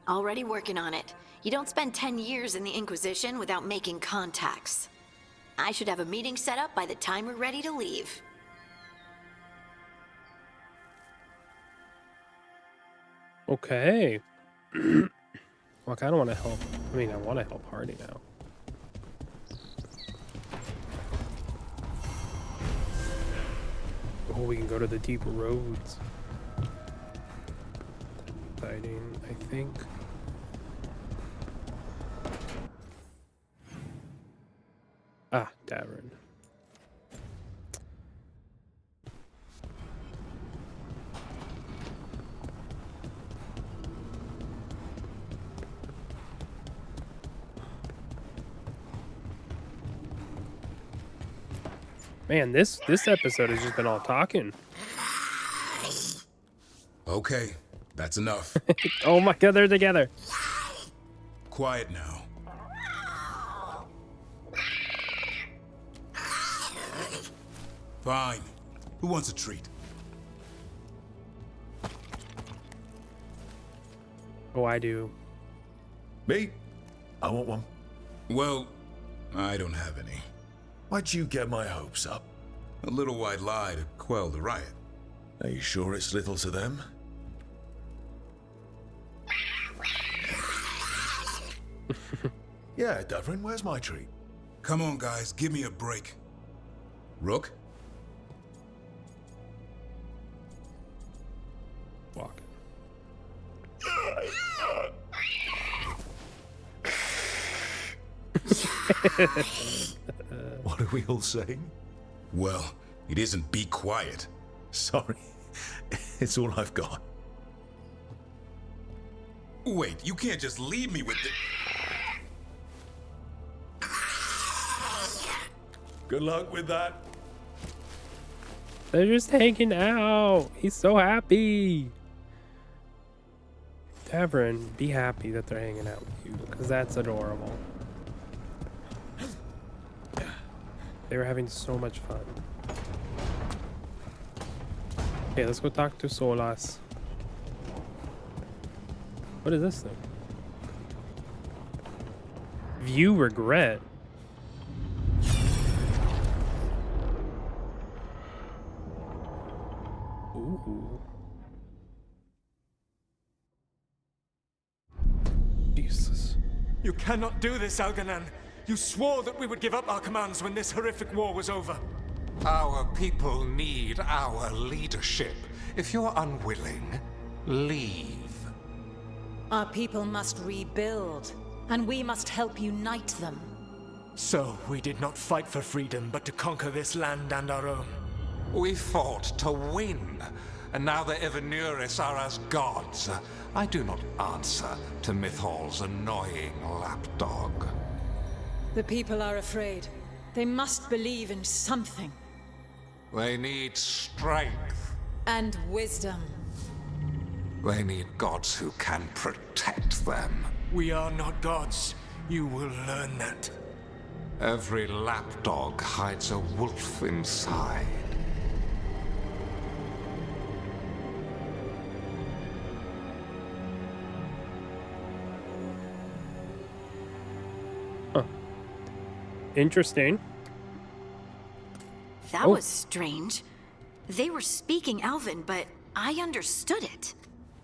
Already working on it. You don't spend 10 years in the Inquisition without making contacts. I should have a meeting set up by the time we're ready to leave. Okay. Well, I kind of want to help. I mean, I want to help Hardy now. Oh, we can go to the deep roads. Exciting, I think. Ah, Davern. Man, this episode has just been all talking. Okay, that's enough. Oh my god, they're together. Quiet now. Fine. Who wants a treat? Oh, I do. Me? I want one. Well, I don't have any. Why'd you get my hopes up? A little white lie to quell the riot. Are you sure it's little to them? Yeah, Davrin, where's my treat? Come on, guys, give me a break. Rook? Walk. What are we all saying? Well, it isn't be quiet. Sorry. It's all I've got. Wait, you can't just leave me with the... Good luck with that. They're just hanging out. He's so happy. Davern, be happy that they're hanging out with you, because that's adorable. They were having so much fun. Okay, let's go talk to Solas. What is this thing? View regret. Ooh. Jesus. You cannot do this, Algernon. You swore that we would give up our commands when this horrific war was over. Our people need our leadership. If you're unwilling, leave. Our people must rebuild, and we must help unite them. So, we did not fight for freedom, but to conquer this land and our own. We fought to win, and now the Evanuris are as gods. I do not answer to Mythal's annoying lapdog. The people are afraid. They must believe in something. They need strength. And wisdom. They need gods who can protect them. We are not gods. You will learn that. Every lapdog hides a wolf inside. Interesting. That was strange. They were speaking Elven, but I understood it.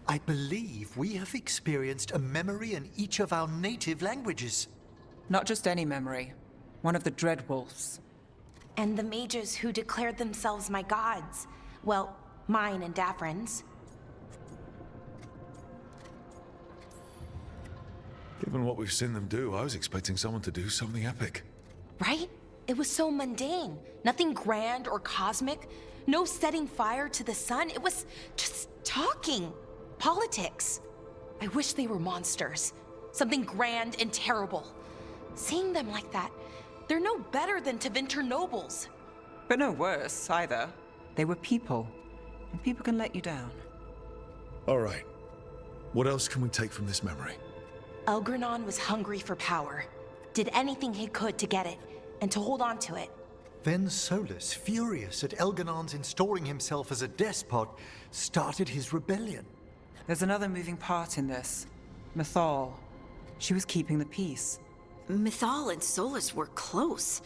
I believe we have experienced a memory in each of our native languages. Not just any memory. One of the Dreadwolves. And the mages who declared themselves my gods. Well, mine and Davrin's. Given what we've seen them do, I was expecting someone to do something epic. Right? It was so mundane. Nothing grand or cosmic. No setting fire to the sun. It was just talking. Politics. I wish they were monsters. Something grand and terrible. Seeing them like that, they're no better than Tevinter nobles. But no worse, either. They were people. And people can let you down. All right. What else can we take from this memory? Elgranon was hungry for power. Did anything he could to get it, and to hold on to it. Then Solus, furious at Elganon's installing himself as a despot, started his rebellion. There's another moving part in this. Mythal. She was keeping the peace. Mythal and Solus were close.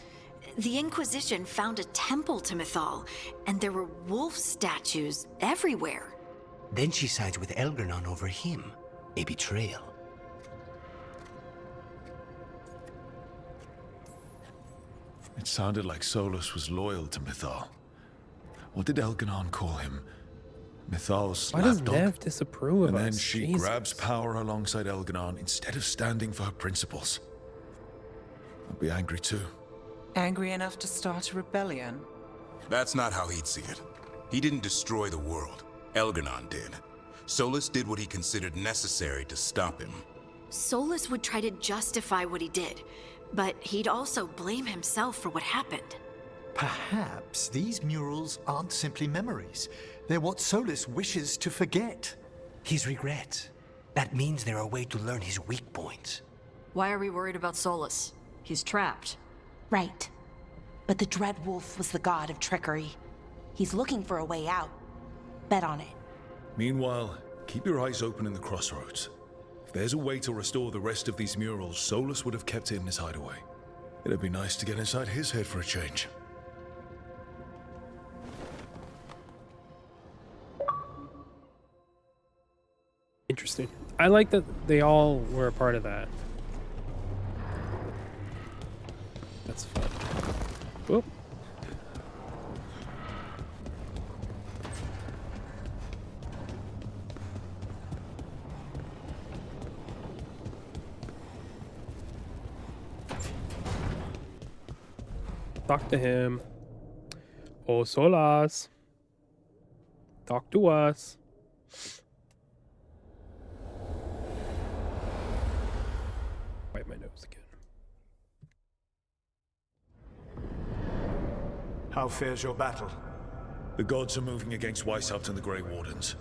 The Inquisition found a temple to Mythal, and there were wolf statues everywhere. Then she sides with Elgranon over him. A betrayal. It sounded like Solus was loyal to Mythal. What did Elganon call him? Mythal's Why does lapdog? Nev disapprove of And us? then she Jesus. grabs power alongside Elganon instead of standing for her principles. I'd be angry too. Angry enough to start a rebellion? That's not how he'd see it. He didn't destroy the world. Elganon did. Solus did what he considered necessary to stop him. Solus would try to justify what he did, but he'd also blame himself for what happened. Perhaps these murals aren't simply memories. They're what Solus wishes to forget. His regrets. That means they're a way to learn his weak points. Why are we worried about Solus? He's trapped. Right. But the Dread Wolf was the god of trickery. He's looking for a way out. Bet on it. Meanwhile, keep your eyes open in the crossroads. If there's a way to restore the rest of these murals, Solus would have kept it in his hideaway. It'd be nice to get inside his head for a change. Interesting. I like that they all were a part of that. That's fun. Whoop. Talk to him. Oh, Solas. Talk to us. Wipe my nose again. How fares your battle? The gods are moving against Weishaupt and the Grey Wardens.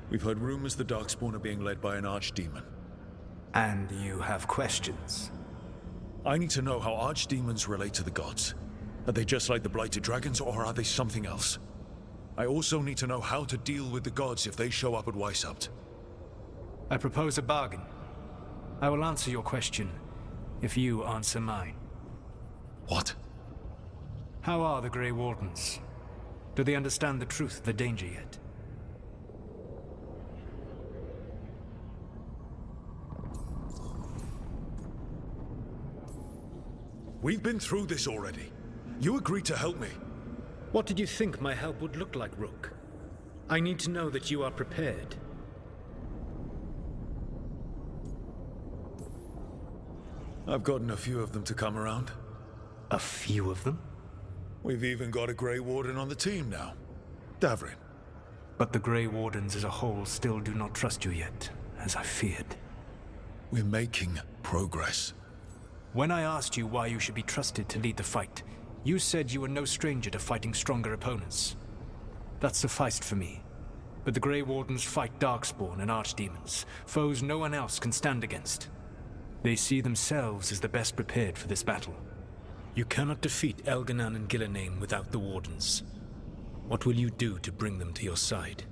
We've heard rumors the Darkspawn are being led by an archdemon. And you have questions? I need to know how archdemons relate to the gods. Are they just like the Blighted Dragons, or are they something else? I also need to know how to deal with the gods if they show up at Weishaupt. I propose a bargain. I will answer your question if you answer mine. What? How are the Grey Wardens? Do they understand the truth of the danger yet? We've been through this already. You agreed to help me. What did you think my help would look like, Rook? I need to know that you are prepared. I've gotten a few of them to come around. A few of them? We've even got a Grey Warden on the team now. Davrin. But the Grey Wardens as a whole still do not trust you yet, as I feared. We're making progress. When I asked you why you should be trusted to lead the fight, you said you were no stranger to fighting stronger opponents. That sufficed for me. But the Grey Wardens fight Darkspawn and Archdemons, foes no one else can stand against. They see themselves as the best prepared for this battle. You cannot defeat Elganon and Gillenane without the Wardens. What will you do to bring them to your side?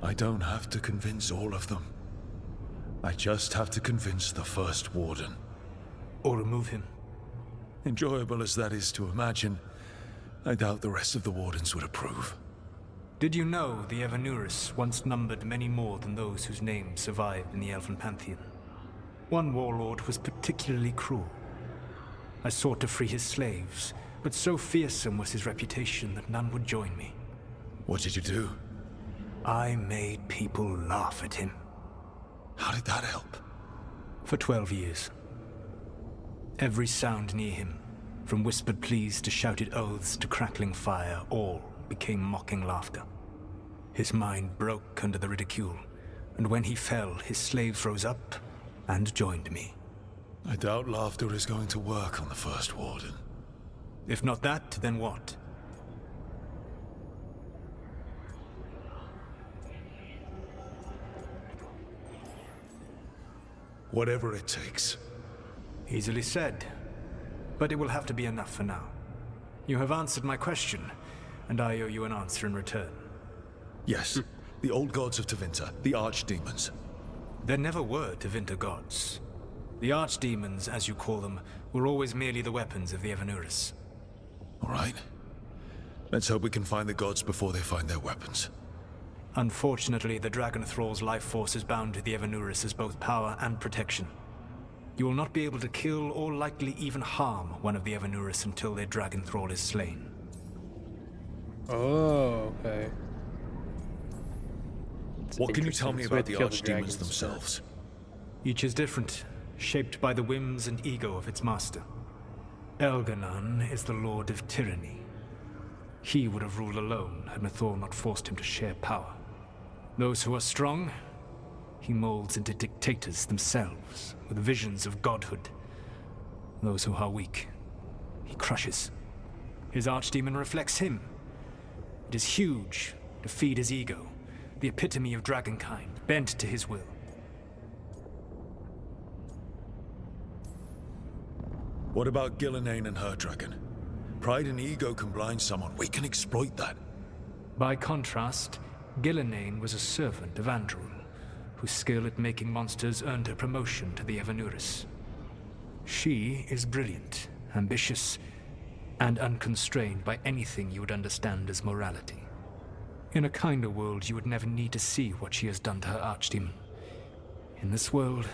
I don't have to convince all of them. I just have to convince the first Warden. Or remove him. Enjoyable as that is to imagine, I doubt the rest of the Wardens would approve. Did you know the Evanuris once numbered many more than those whose names survive in the Elven Pantheon? One warlord was particularly cruel. I sought to free his slaves, but so fearsome was his reputation that none would join me. What did you do? I made people laugh at him. How did that help? For 12 years. Every sound near him, from whispered pleas to shouted oaths to crackling fire, all became mocking laughter. His mind broke under the ridicule, and when he fell, his slaves rose up and joined me. I doubt laughter is going to work on the First Warden. If not that, then what? Whatever it takes. Easily said, but it will have to be enough for now. You have answered my question, and I owe you an answer in return. Yes, the old gods of Tevinter, the archdemons. There never were Tevinter gods. The archdemons, as you call them, were always merely the weapons of the Evanuris. All right. Let's hope we can find the gods before they find their weapons. Unfortunately, the Dragon Thrall's life force is bound to the Evanuris as both power and protection. You will not be able to kill or likely even harm one of the Evanuris until their Dragon Thrall is slain. Oh, okay. What can you tell me about the archdemons themselves? Each is different, shaped by the whims and ego of its master. Elganon is the Lord of Tyranny. He would have ruled alone had Mythor not forced him to share power. Those who are strong, he molds into dictators themselves, with visions of godhood. Those who are weak, he crushes. His archdemon reflects him. It is huge, to feed his ego, the epitome of dragonkind, bent to his will. What about Gillenane and her dragon? Pride and ego can blind someone. We can exploit that. By contrast, Gillenane was a servant of Andrul, whose skill at making monsters earned her promotion to the Evanuris. She is brilliant, ambitious, and unconstrained by anything you would understand as morality. In a kinder world, you would never need to see what she has done to her archdemon. In this world,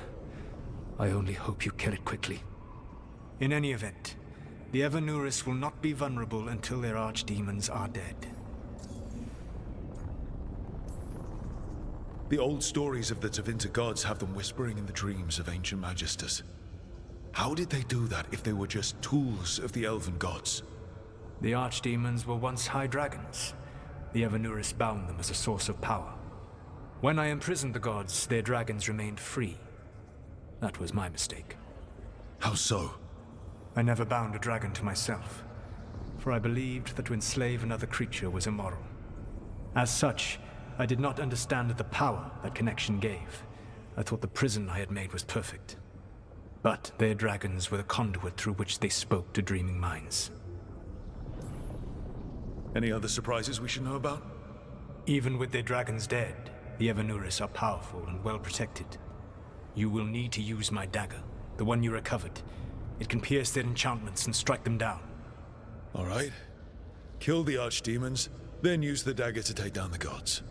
I only hope you kill it quickly. In any event, the Evanuris will not be vulnerable until their archdemons are dead. The old stories of the Tevinter gods have them whispering in the dreams of ancient magisters. How did they do that if they were just tools of the elven gods? The archdemons were once high dragons. The Evanuris bound them as a source of power. When I imprisoned the gods, their dragons remained free. That was my mistake. How so? I never bound a dragon to myself, for I believed that to enslave another creature was immoral. As such, I did not understand the power that connection gave. I thought the prison I had made was perfect. But their dragons were the conduit through which they spoke to dreaming minds. Any other surprises we should know about? Even with their dragons dead, the Evanuris are powerful and well protected. You will need to use my dagger, the one you recovered. It can pierce their enchantments and strike them down. All right. Kill the archdemons, then use the dagger to take down the gods.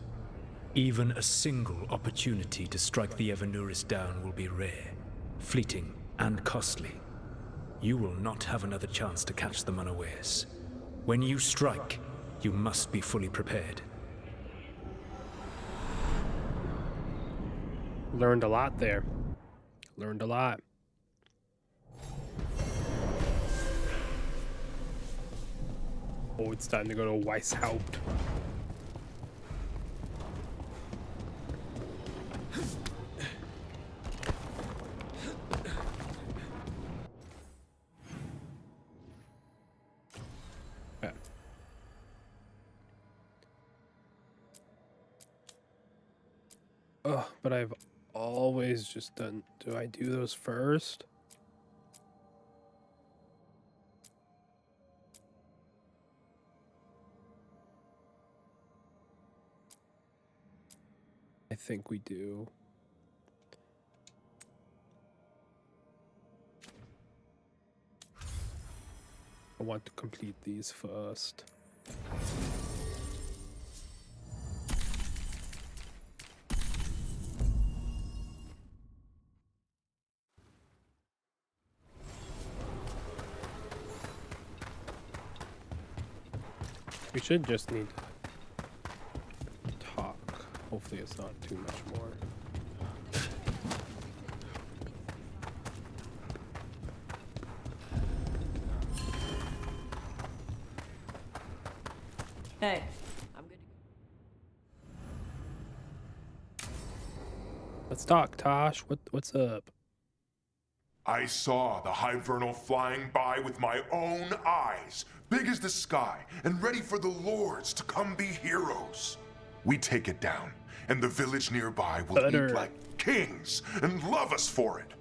Even a single opportunity to strike the Evanuris down will be rare, fleeting, and costly. You will not have another chance to catch them unawares. When you strike, you must be fully prepared. Learned a lot there. Learned a lot. Oh, it's time to go to Weishaupt. Yeah. Oh, but I've always just done... Do I do those first? I think we do. I want to complete these first. We should just need to talk. Hopefully it's not too much more. Hey, I'm good. Let's talk, Tosh. What's up? I saw the Hivernal flying by with my own eyes, big as the sky, and ready for the lords to come be heroes. We take it down, and the village nearby will eat like kings and love us for it.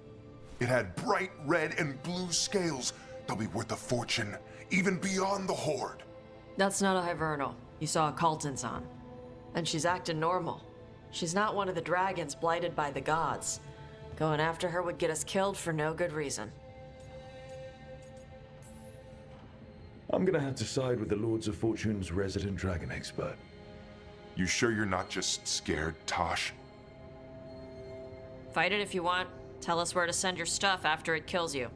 It had bright red and blue scales. They'll be worth a fortune, even beyond the Horde. That's not a Hivernal. You saw a Kaltanzan. And she's acting normal. She's not one of the dragons blighted by the gods. Going after her would get us killed for no good reason. I'm gonna have to side with the Lords of Fortune's resident dragon expert. You sure you're not just scared, Tosh? Fight it if you want. Tell us where to send your stuff after it kills you.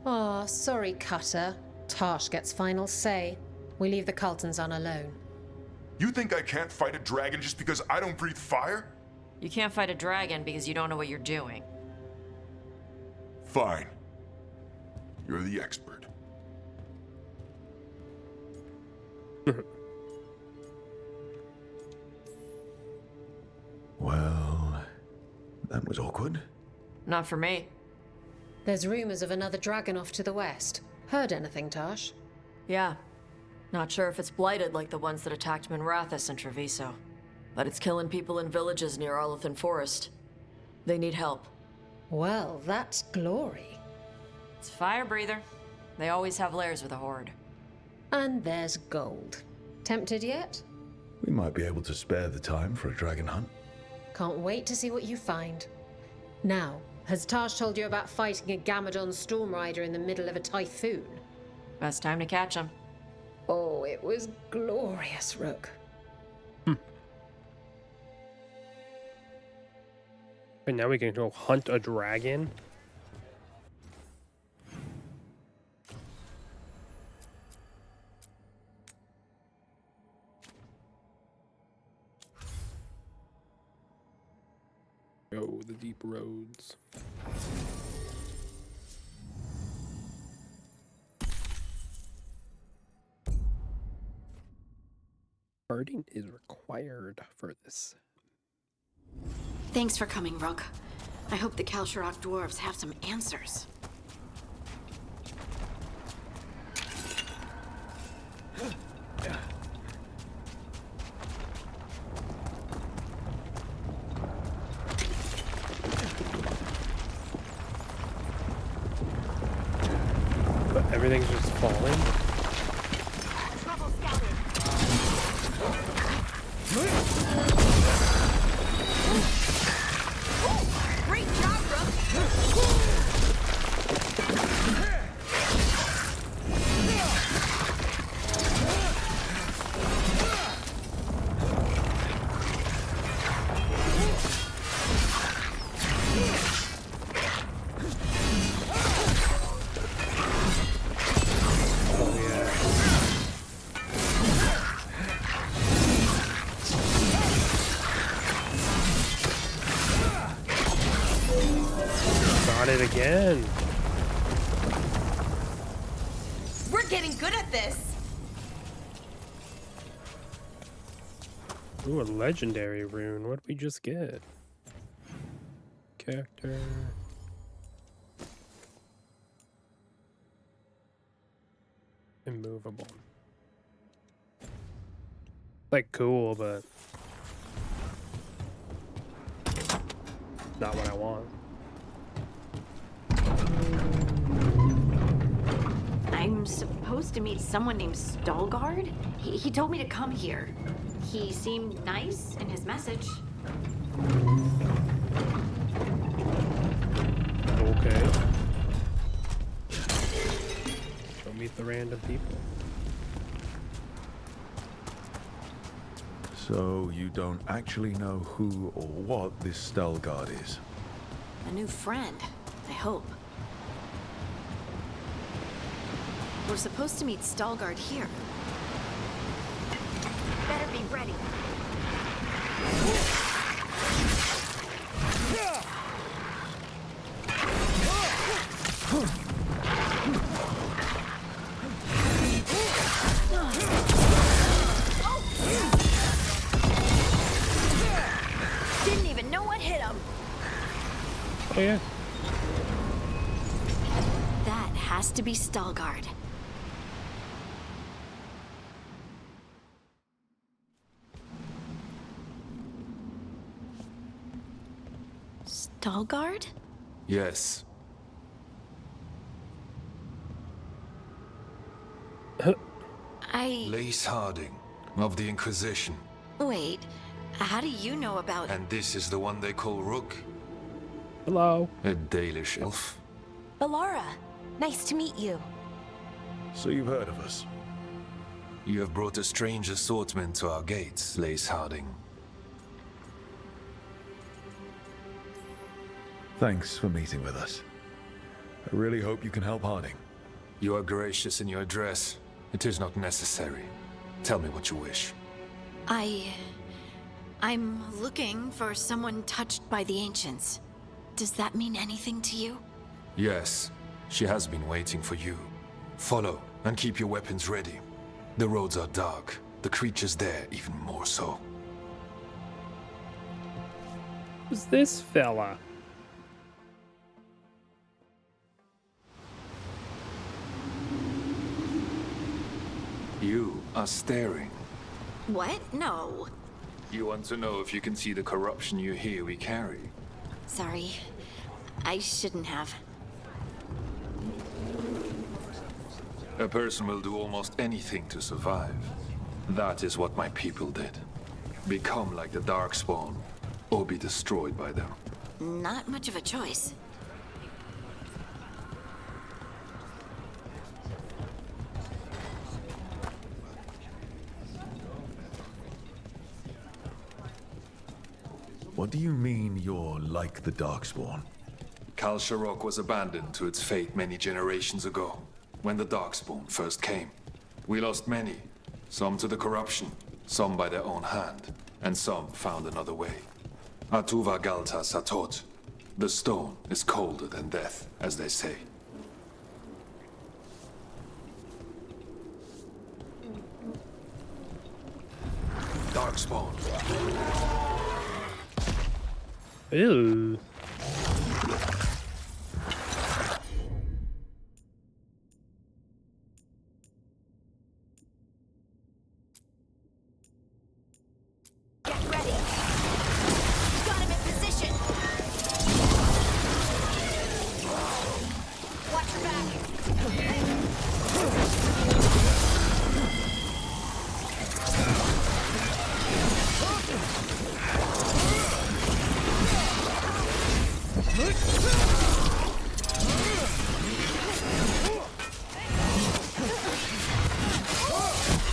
Aw, sorry, Cutter. Tosh gets final say. We leave the Kaltanzan alone. You think I can't fight a dragon just because I don't breathe fire? You can't fight a dragon because you don't know what you're doing. Fine. You're the expert. Well, that was awkward. Not for me. There's rumors of another dragon off to the west. Heard anything, Tosh? Yeah. Not sure if it's blighted like the ones that attacked Minrathous and Treviso. But it's killing people in villages near Arlethan Forest. They need help. Well, that's glory. It's fire breather. They always have lairs with a horde. And there's gold. Tempted yet? We might be able to spare the time for a dragon hunt. Can't wait to see what you find. Now, has Tosh told you about fighting a Gamadon storm rider in the middle of a typhoon? Best time to catch him. Oh, it was glorious, Rook. And now we can go hunt a dragon. Go the deep roads. Barding is required for this. Thanks for coming, Rook. I hope the Kalsharok dwarves have some answers. But everything's just falling. Trouble scouted. Great job, Rook! Got it again. We're getting good at this. Ooh, a legendary rune. What did we just get? Character. Immovable. Like cool, but not what I want. I'm supposed to meet someone named Veilguard? He told me to come here. He seemed nice in his message. Okay. Go meet the random people. So you don't actually know who or what this Veilguard is? A new friend, I hope. We're supposed to meet Veilguard here. Better be ready. Oh, Oh, yeah. That has to be Stalgard. Stalgard? Yes. Lace Harding of the Inquisition. Wait, how do you know about... And this is the one they call Rook? Hello. A Dalish elf. Alara, nice to meet you. So you've heard of us? You have brought a strange assortment to our gates, Lace Harding. Thanks for meeting with us. I really hope you can help Harding. You are gracious in your address. It is not necessary. Tell me what you wish. I'm looking for someone touched by the Ancients. Does that mean anything to you? Yes, she has been waiting for you. Follow, and keep your weapons ready. The roads are dark. The creatures there even more so. Who's this fella? You are staring. What? No. You want to know if you can see the corruption you hear we carry? Sorry. I shouldn't have. A person will do almost anything to survive. That is what my people did. Become like the Darkspawn, or be destroyed by them. Not much of a choice. What do you mean you're like the Darkspawn? Kal Sharok was abandoned to its fate many generations ago, when the Darkspawn first came. We lost many, some to the corruption, some by their own hand, and some found another way. Atuva Galta Satot. The stone is colder than death, as they say. Darkspawn. Ew. Get ready. Got him in position. Watch your back.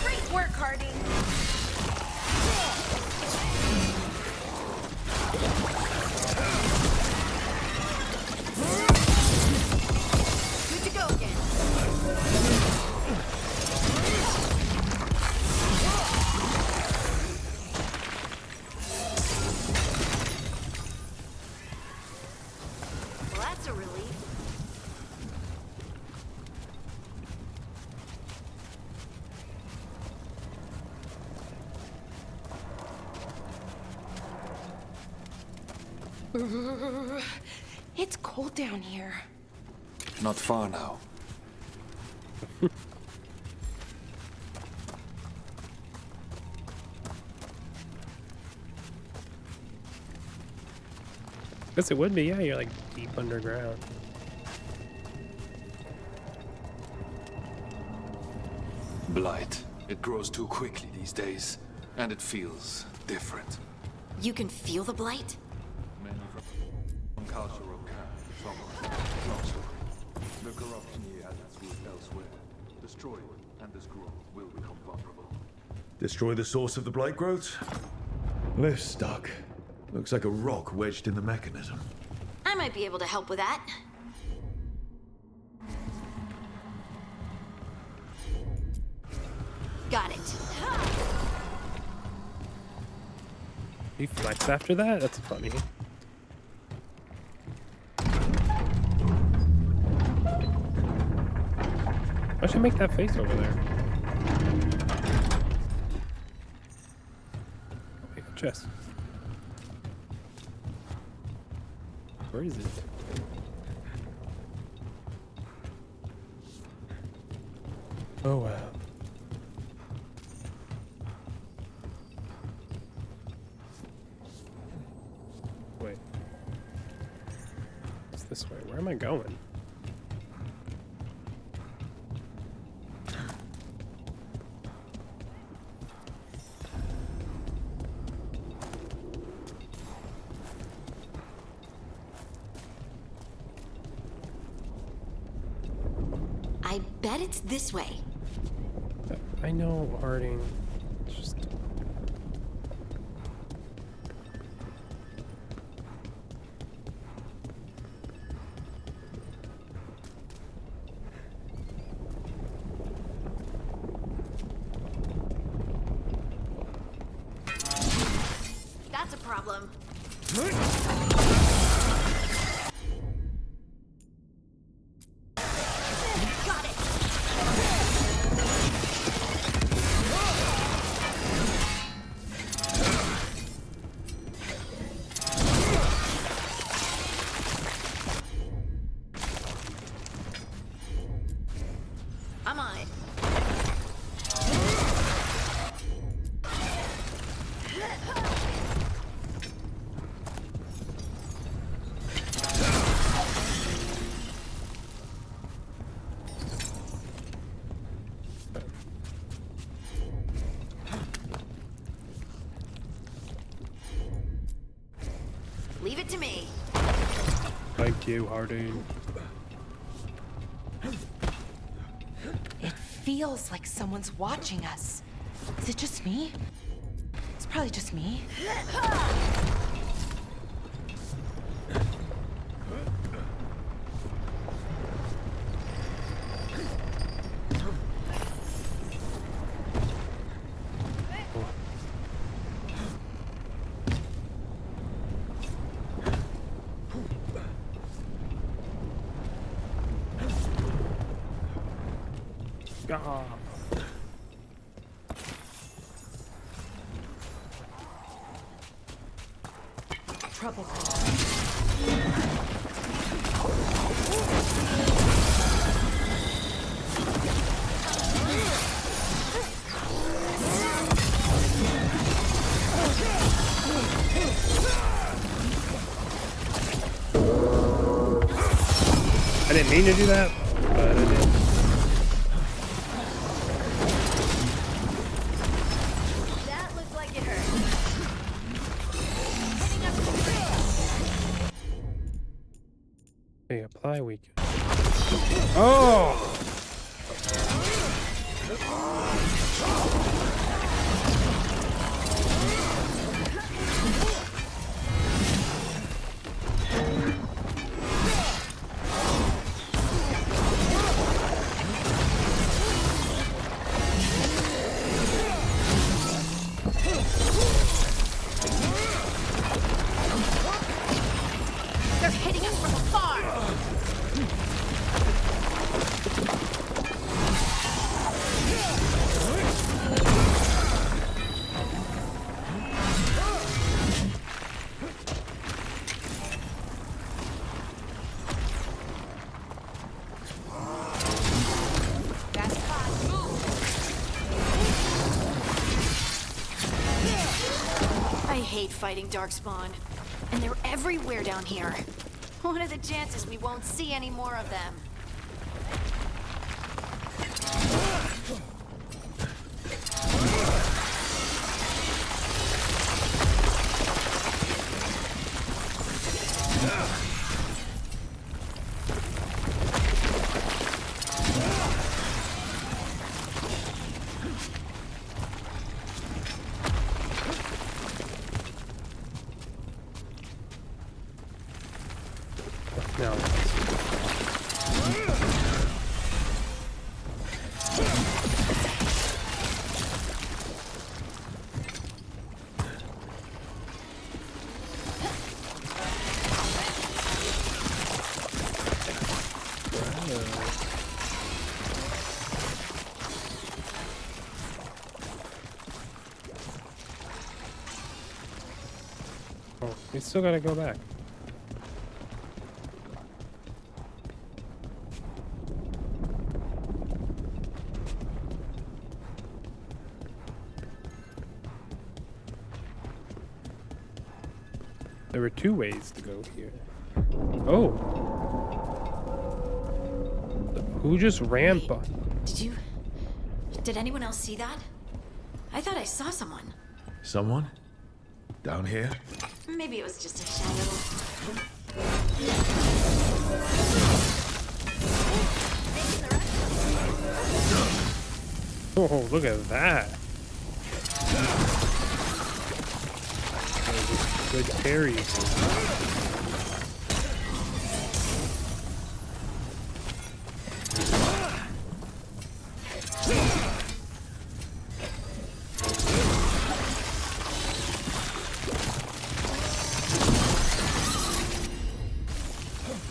Great work, Harding. Good to go again. Well, that's a relief. It's cold down here. Not far now. Guess it would be, yeah, you're like deep underground. Blight. It grows too quickly these days, and it feels different. You can feel the blight? Many from Kal Sharok can, some not so. The corruption here has its root elsewhere. Destroy it, and this growth will become vulnerable. Destroy the source of the blight growth? Lift's stuck. Looks like a rock wedged in the mechanism. I might be able to help with that. Got it. You flex after that? That's funny. Why should I make that face over there? Make a chest. Where is it? Oh well. Wait. It's this way. Where am I going? I bet it's this way. I know, Harding. It's just... That's a problem. Got it. I'm on it. Leave it to me. Thank you, Harding. It feels like someone's watching us. Is it just me? It's probably just me. Ah. Trouble. I didn't mean to do that, but I did. That looks like it hurt. Hitting up the grill. Hey, apply weaken. Oh! They're hitting us from afar. That's fine. Move. I hate fighting Darkspawn. And they're everywhere down here. What are the chances we won't see any more of them? No. Oh, we still gotta go back. There were 2 ways to go here. Oh. Who just ran by? Did anyone else see that? I thought I saw someone. Someone? Down here? Maybe it was just a shadow. Oh, look at that. Good parry.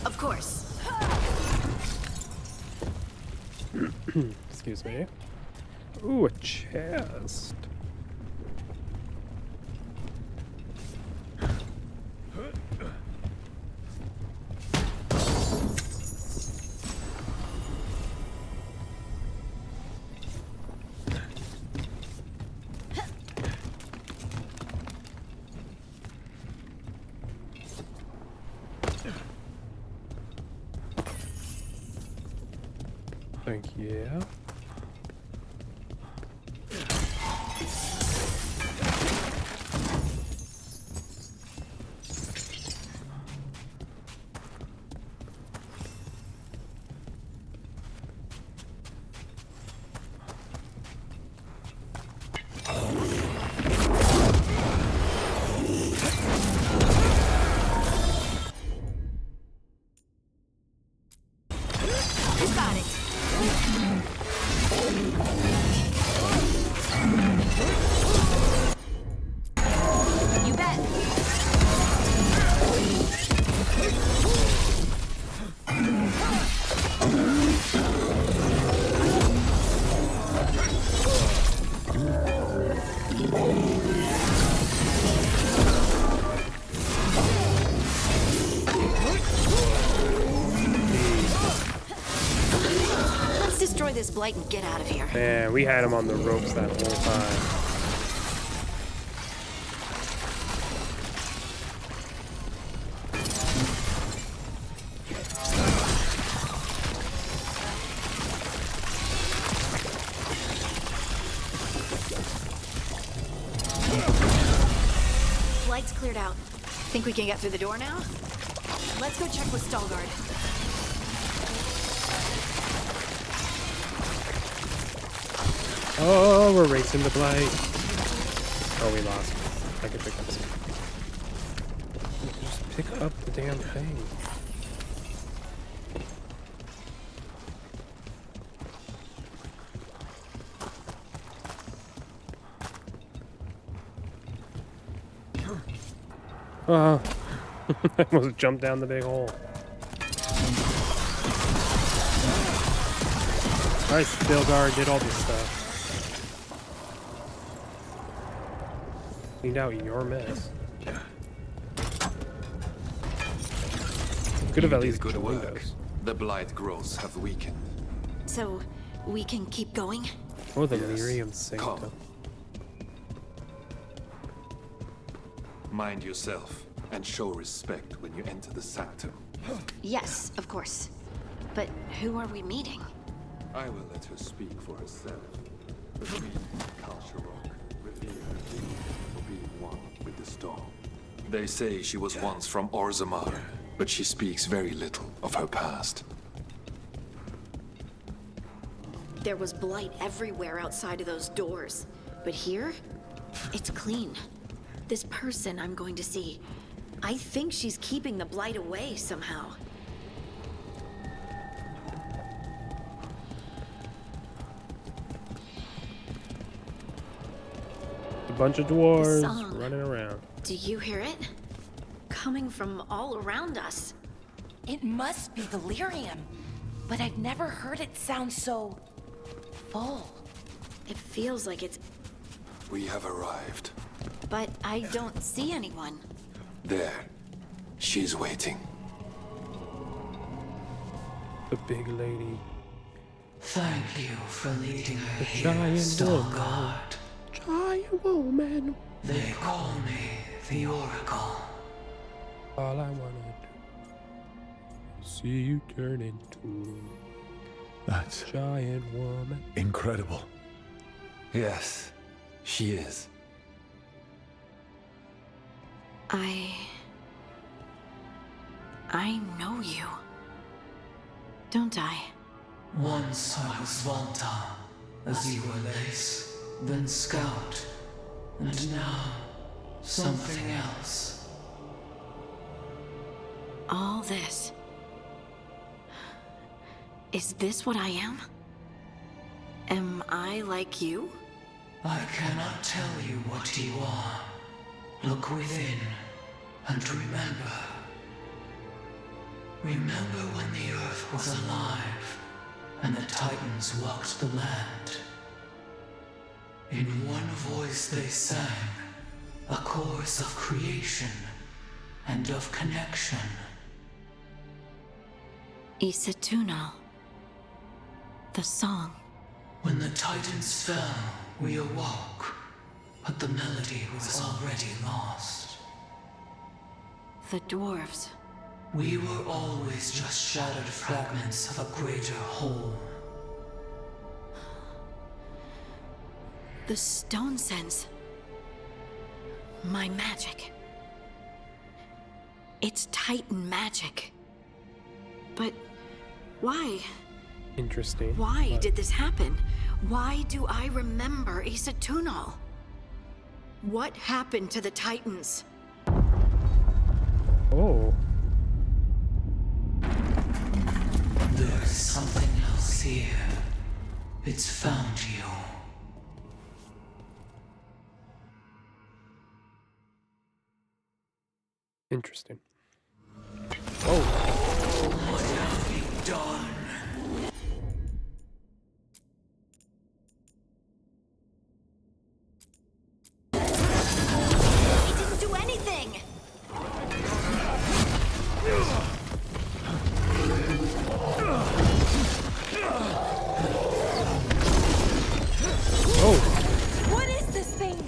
Of course. Excuse me. Ooh, a chest. Thank you. This blight and get out of here. Man, we had him on the ropes that whole time. Blight's cleared out. Think we can get through the door now? Let's go check with Veilguard. Oh, we're racing the blight. Oh, we lost. I can pick up some. Just pick up the damn thing. Oh, I almost jumped down the big hole. Nice, Veilguard did all this stuff. Cleaned out your mess. Could have at least good joined work. us. The blight growths have weakened. So, we can keep going? Oh, the Yes. Lyrium Sanctum. Come. Mind yourself and show respect when you enter the sanctum. Yes, of course. But who are we meeting? I will let her speak for herself. The Queen, KyleTheFish, revered for being one with the storm. They say she was once from Orzammar, but she speaks very little of her past. There was blight everywhere outside of those doors. But here, it's clean. This person I'm going to see, I think she's keeping the blight away somehow. A bunch of dwarves The song. running around. Do you hear it? Coming from all around us. It must be delirium, but I've never heard it sound so full. It feels like it's... We have arrived. But I don't see anyone. There. She's waiting. The big lady. Thank you for leading her The here, giant Veilguard. Giant woman. They call me the Oracle. All I wanna do is see you turn into That's a giant woman. incredible. Yes, she is. I know you. Don't I? Once I was Volta, as you were Lace, then Scout, and now something else. All this. Is this what I am? Am I like you? I cannot tell you what you are. Look within, and remember. Remember when the Earth was alive, and the Titans walked the land. In one voice they sang, a chorus of creation and of connection. Isatunal. The song. When the Titans fell, we awoke, but the melody was already lost. The dwarves. We were always just shattered fragments of a greater whole. The stone sense. My magic. It's Titan magic. But why? Interesting. Why did this happen? Why do I remember Isatunal? What happened to the Titans? Oh. There's something else here. It's found you. Interesting. Oh. What have you done? He didn't do anything! Oh. What is this thing?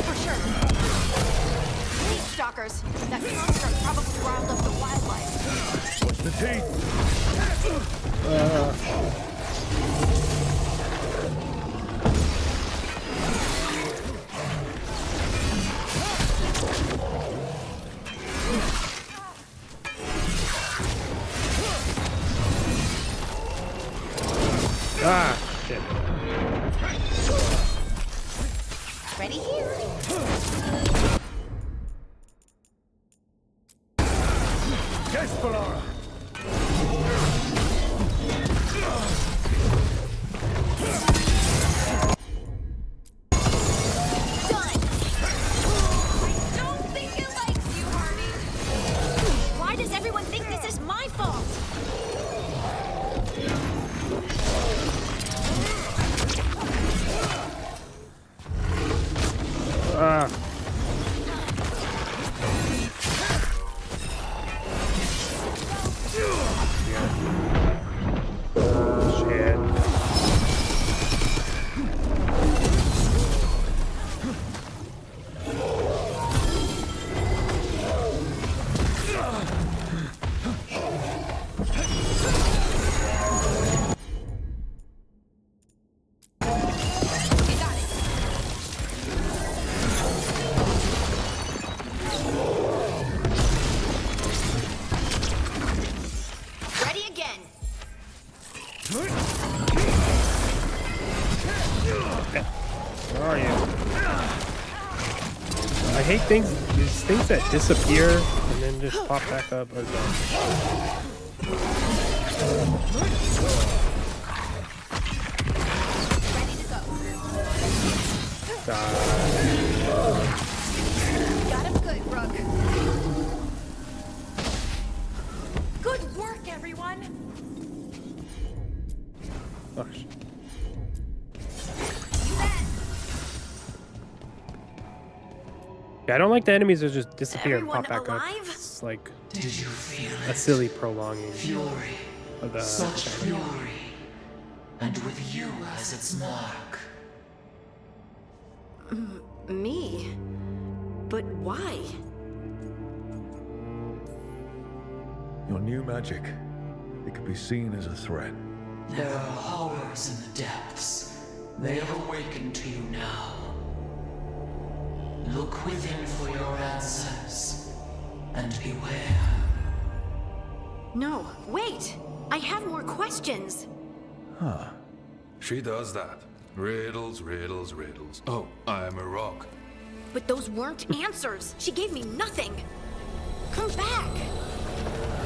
For sure. Meat stalkers. That construct probably riled up the wildlife. What's the teeth? Ah, shit. Ready here. Desperar! Don't think he likes you, Hardy. Why does everyone think this is my fault? Ah. Shit. Ready again. Where are you? I hate these things that disappear and then just pop back up. Got him good, Rook. Good work, everyone. Oh, shit. Yeah, I don't like the enemies that just disappear and pop Everyone back alive? up. It's like Did you feel a it? silly prolonging Fury. of the Such fury. And with you as its mark. Me? But why? Your new magic. It could be seen as a threat. There are horrors in the depths. They have awakened to you now. Look within for your answers. And beware. No, wait! I have more questions. Huh. She does that. Riddles, riddles, riddles. Oh, I'm a rock. But those weren't answers. She gave me nothing. Come back.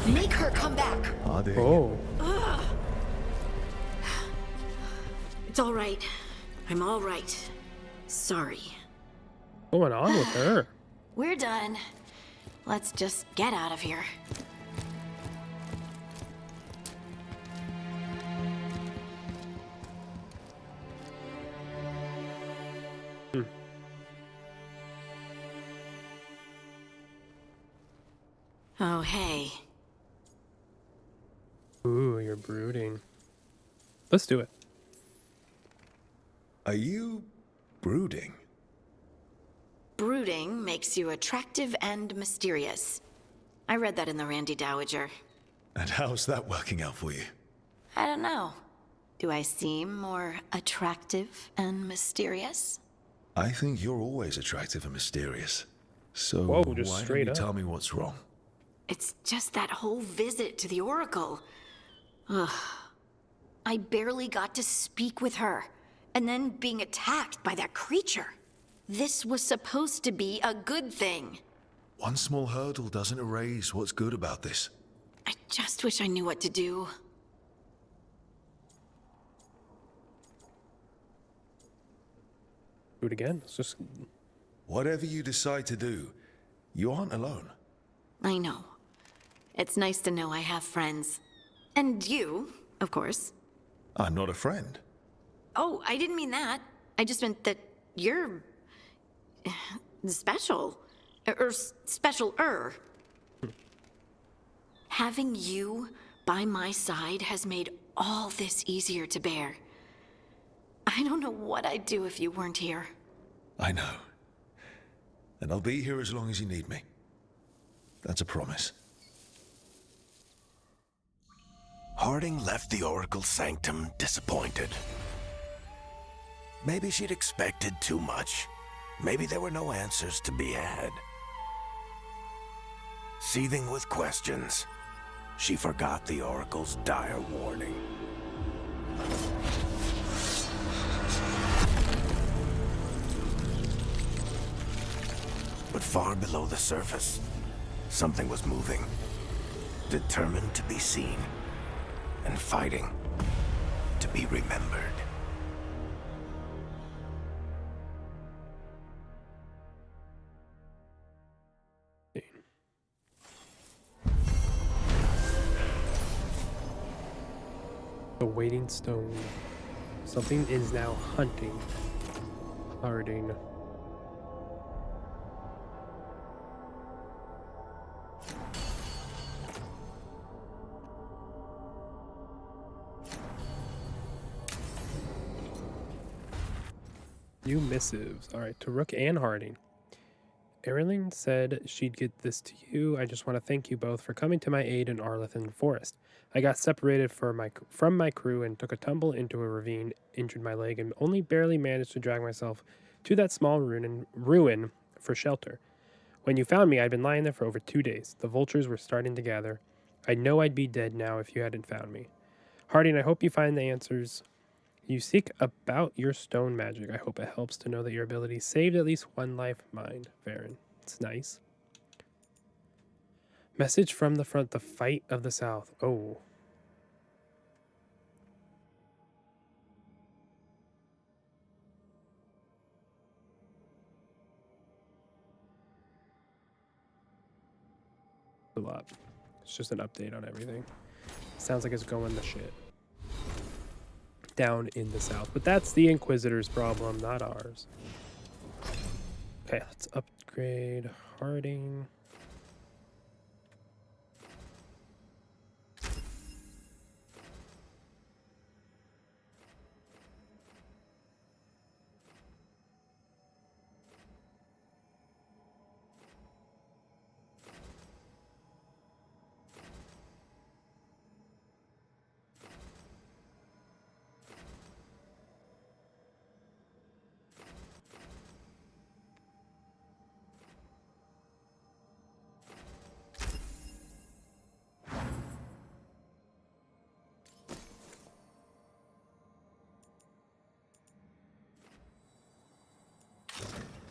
Make her come back. Oh. Ugh. It's all right. I'm all right. Sorry. What's going on with her? We're done. Let's just get out of here. Oh, hey. Ooh, you're brooding. Let's do it. Are you brooding? Brooding makes you attractive and mysterious. I read that in the Randy Dowager. And how's that working out for you? I don't know. Do I seem more attractive and mysterious? I think you're always attractive and mysterious. So Whoa, just why don't straight you up. tell me what's wrong? It's just that whole visit to the Oracle. Ugh. I barely got to speak with her. And then being attacked by that creature. This was supposed to be a good thing. One small hurdle doesn't erase what's good about this. I just wish I knew what to do. Do it again. Let's just. Whatever you decide to do, you aren't alone. I know. It's nice to know I have friends. And you, of course. I'm not a friend. Oh, I didn't mean that. I just meant that you're special. Or special-er. Having you by my side has made all this easier to bear. I don't know what I'd do if you weren't here. I know. And I'll be here as long as you need me. That's a promise. Harding left the Oracle Sanctum disappointed. Maybe she'd expected too much. Maybe there were no answers to be had. Seething with questions, she forgot the Oracle's dire warning. But far below the surface, something was moving, determined to be seen, and fighting to be remembered. The waiting stone. Something is now hunting. Harding. New missives. Alright, to Rook and Harding. Erilyn said she'd get this to you. I just want to thank you both for coming to my aid in Arlethan Forest. I got separated from my crew and took a tumble into a ravine, injured my leg, and only barely managed to drag myself to that small ruin for shelter. When you found me, I'd been lying there for over 2 days. The vultures were starting to gather. I know I'd be dead now if you hadn't found me. Harding, I hope you find the answers you seek about your stone magic. I hope it helps to know that your ability saved at least one life of mine, Varen. It's nice. Message from the front, the fight of the south. Oh. A lot. It's just an update on everything. Sounds like it's going to shit. Down in the south. But that's the Inquisitor's problem, not ours. Okay, let's upgrade Harding.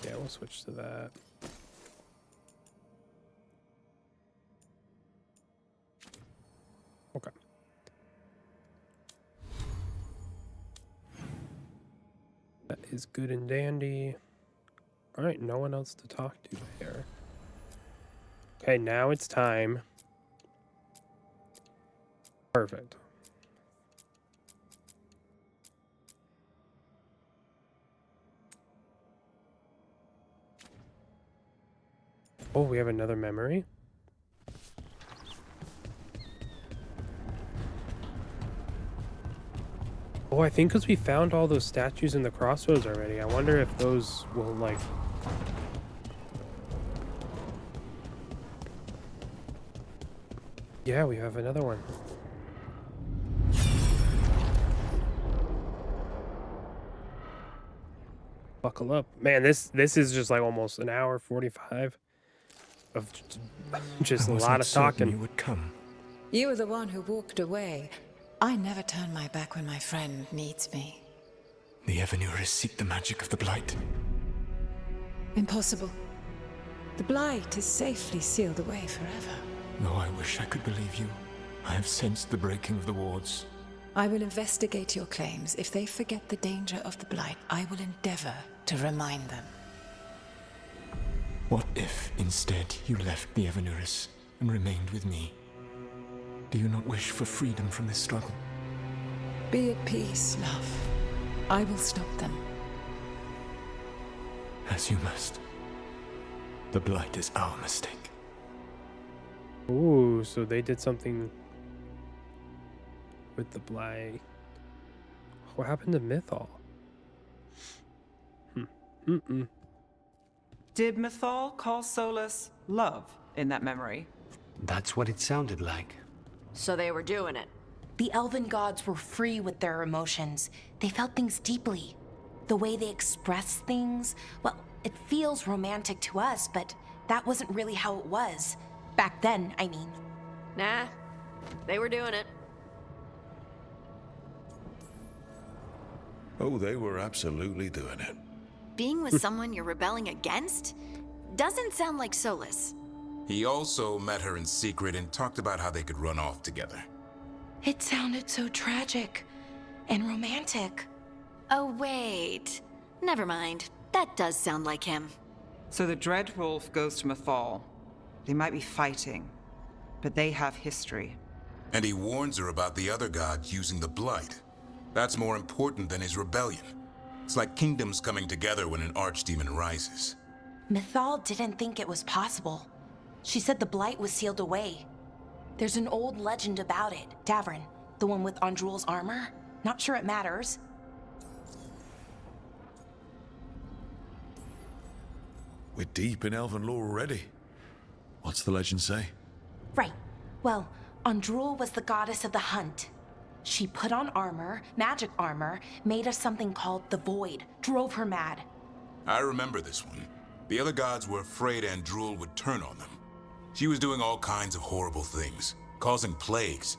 Yeah, we'll switch to that. Okay. That is good and dandy. All right, no one else to talk to there. Okay, now it's time. Perfect. Oh, we have another memory. Oh, I think because we found all those statues in the crossroads already. I wonder if those will, like... Yeah, we have another one. Buckle up. Man, this is just like almost an hour 45 of just a lot of talking. You would come. You were the one who walked away. I never turn my back when my friend needs me. The Evanurus seek the magic of the Blight. Impossible. The Blight is safely sealed away forever. Though I wish I could believe you. I have sensed the breaking of the wards. I will investigate your claims. If they forget the danger of the Blight, I will endeavor to remind them. What if, instead, you left the Evanurus and remained with me? Do you not wish for freedom from this struggle? Be at peace, love. I will stop them. As you must. The Blight is our mistake. Ooh, so they did something with the Blight. What happened to Mythal? Did Mythal call Solus love in that memory? That's what it sounded like. So they were doing it. The elven gods were free with their emotions. They felt things deeply. The way they express things, well, it feels romantic to us, but that wasn't really how it was. Back then, I mean. Nah, they were doing it. Oh, they were absolutely doing it. Being with someone you're rebelling against doesn't sound like Solus. He also met her in secret and talked about how they could run off together. It sounded so tragic and romantic. Oh, wait. Never mind. That does sound like him. So the Dreadwolf goes to Mythal. They might be fighting, but they have history. And he warns her about the other god using the Blight. That's more important than his rebellion. It's like kingdoms coming together when an archdemon rises. Mythal didn't think it was possible. She said the Blight was sealed away. There's an old legend about it. Davrin, the one with Andrul's armor. Not sure it matters. We're deep in elven lore already. What's the legend say? Right. Well, Andrul was the goddess of the hunt. She put on armor, magic armor, made of something called the Void, drove her mad. I remember this one. The other gods were afraid Andrul would turn on them. She was doing all kinds of horrible things, causing plagues.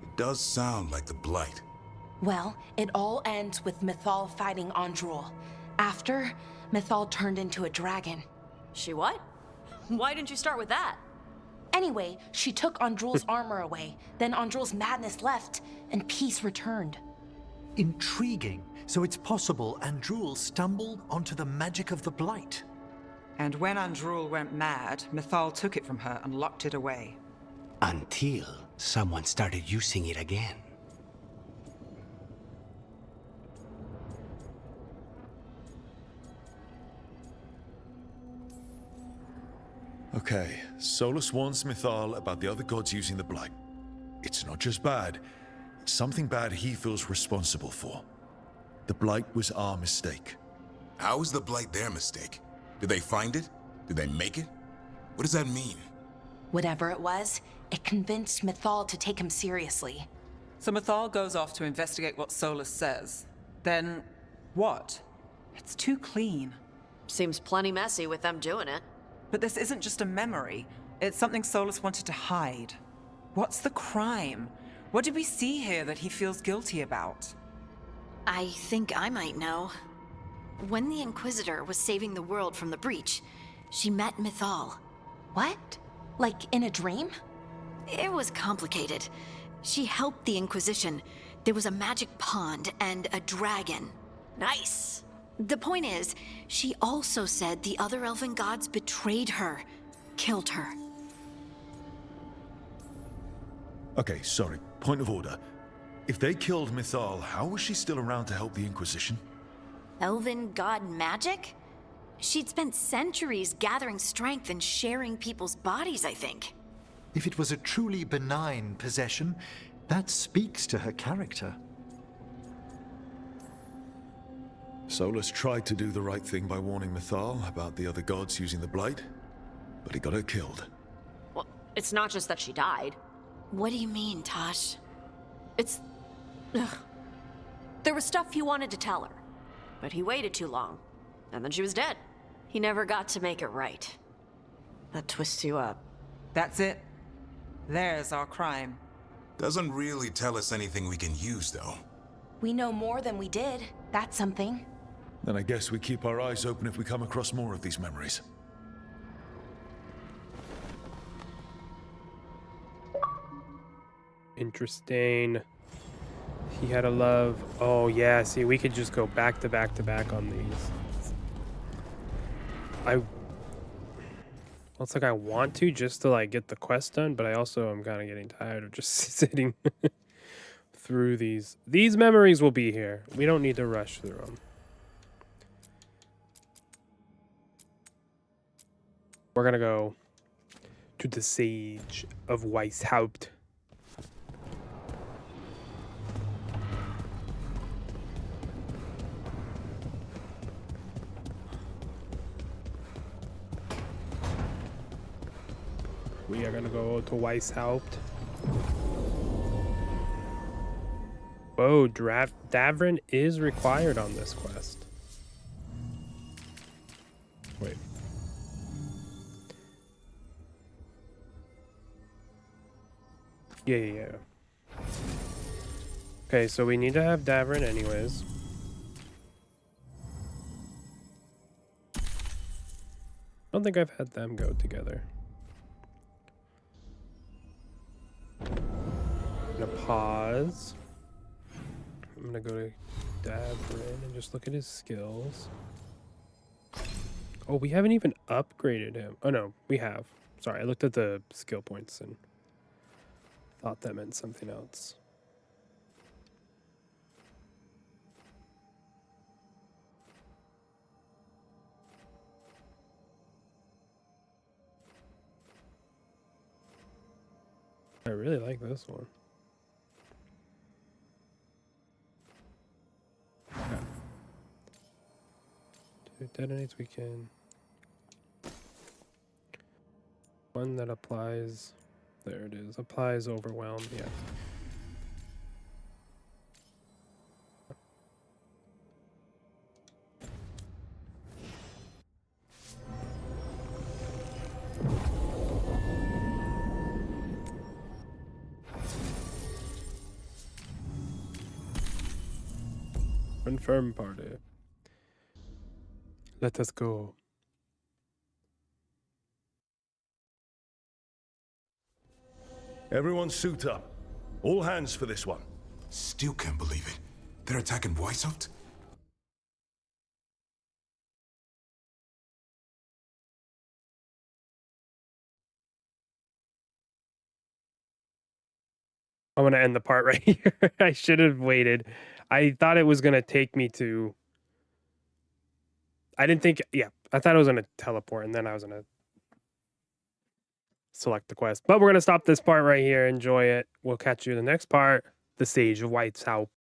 It does sound like the Blight. Well, it all ends with Mythal fighting Andrul. After, Mythal turned into a dragon. She what? Why didn't you start with that? Anyway, she took Andrul's armor away, then Andrul's madness left, and peace returned. Intriguing. So it's possible Andrul stumbled onto the magic of the Blight. And when Andrul went mad, Mythal took it from her and locked it away. Until someone started using it again. Okay, Solus warns Mythal about the other gods using the Blight. It's not just bad, it's something bad he feels responsible for. The Blight was our mistake. How is the Blight their mistake? Did they find it? Did they make it? What does that mean? Whatever it was, it convinced Mythal to take him seriously. So Mythal goes off to investigate what Solus says. Then, what? It's too clean. Seems plenty messy with them doing it. But this isn't just a memory. It's something Solus wanted to hide. What's the crime? What did we see here that he feels guilty about? I think I might know. When the Inquisitor was saving the world from the breach, she met Mythal. What? Like in a dream? It was complicated. She helped the Inquisition. There was a magic pond and a dragon. Nice. The point is, she also said the other elven gods betrayed her, killed her. Okay, sorry. Point of order. If they killed Mythal, how was she still around to help the Inquisition? Elven god magic? She'd spent centuries gathering strength and sharing people's bodies, I think. If it was a truly benign possession, that speaks to her character. Solus tried to do the right thing by warning Mythal about the other gods using the Blight, but he got her killed. Well, it's not just that she died. What do you mean, Tosh? It's... Ugh. There was stuff he wanted to tell her, but he waited too long, and then she was dead. He never got to make it right. That twists you up. That's it. There's our crime. Doesn't really tell us anything we can use, though. We know more than we did. That's something. Then I guess we keep our eyes open if we come across more of these memories. Interesting. He had a love. Oh yeah, see, we could just go back to back to back on these. It's like I want to just to like get the quest done, but I also am kind of getting tired of just sitting through these. These memories will be here. We don't need to rush through them. We're gonna go to the Sage of Weishaupt. We are gonna go to Weishaupt. Whoa, Davrin is required on this quest. Wait. Yeah. Okay, so we need to have Davrin anyways. I don't think I've had them go together. I'm gonna pause. I'm gonna go to Davrin and just look at his skills. Oh, we haven't even upgraded him. Oh no, we have. Sorry, I looked at the skill points and thought that meant something else. I really like this one. Okay. Two detonates we can. One that applies. There it is. Applies overwhelm. Yeah. Confirm party. Let us go. Everyone suit up. All hands for this one. Still can't believe it. They're attacking Weishaupt? I'm gonna end the part right here. I should have waited. I thought it was gonna take me to. I didn't think. Yeah, I thought it was gonna teleport, and then I was gonna select the quest. But we're going to stop this part right here. Enjoy it. We'll catch you in the next part. The Sage of White's House.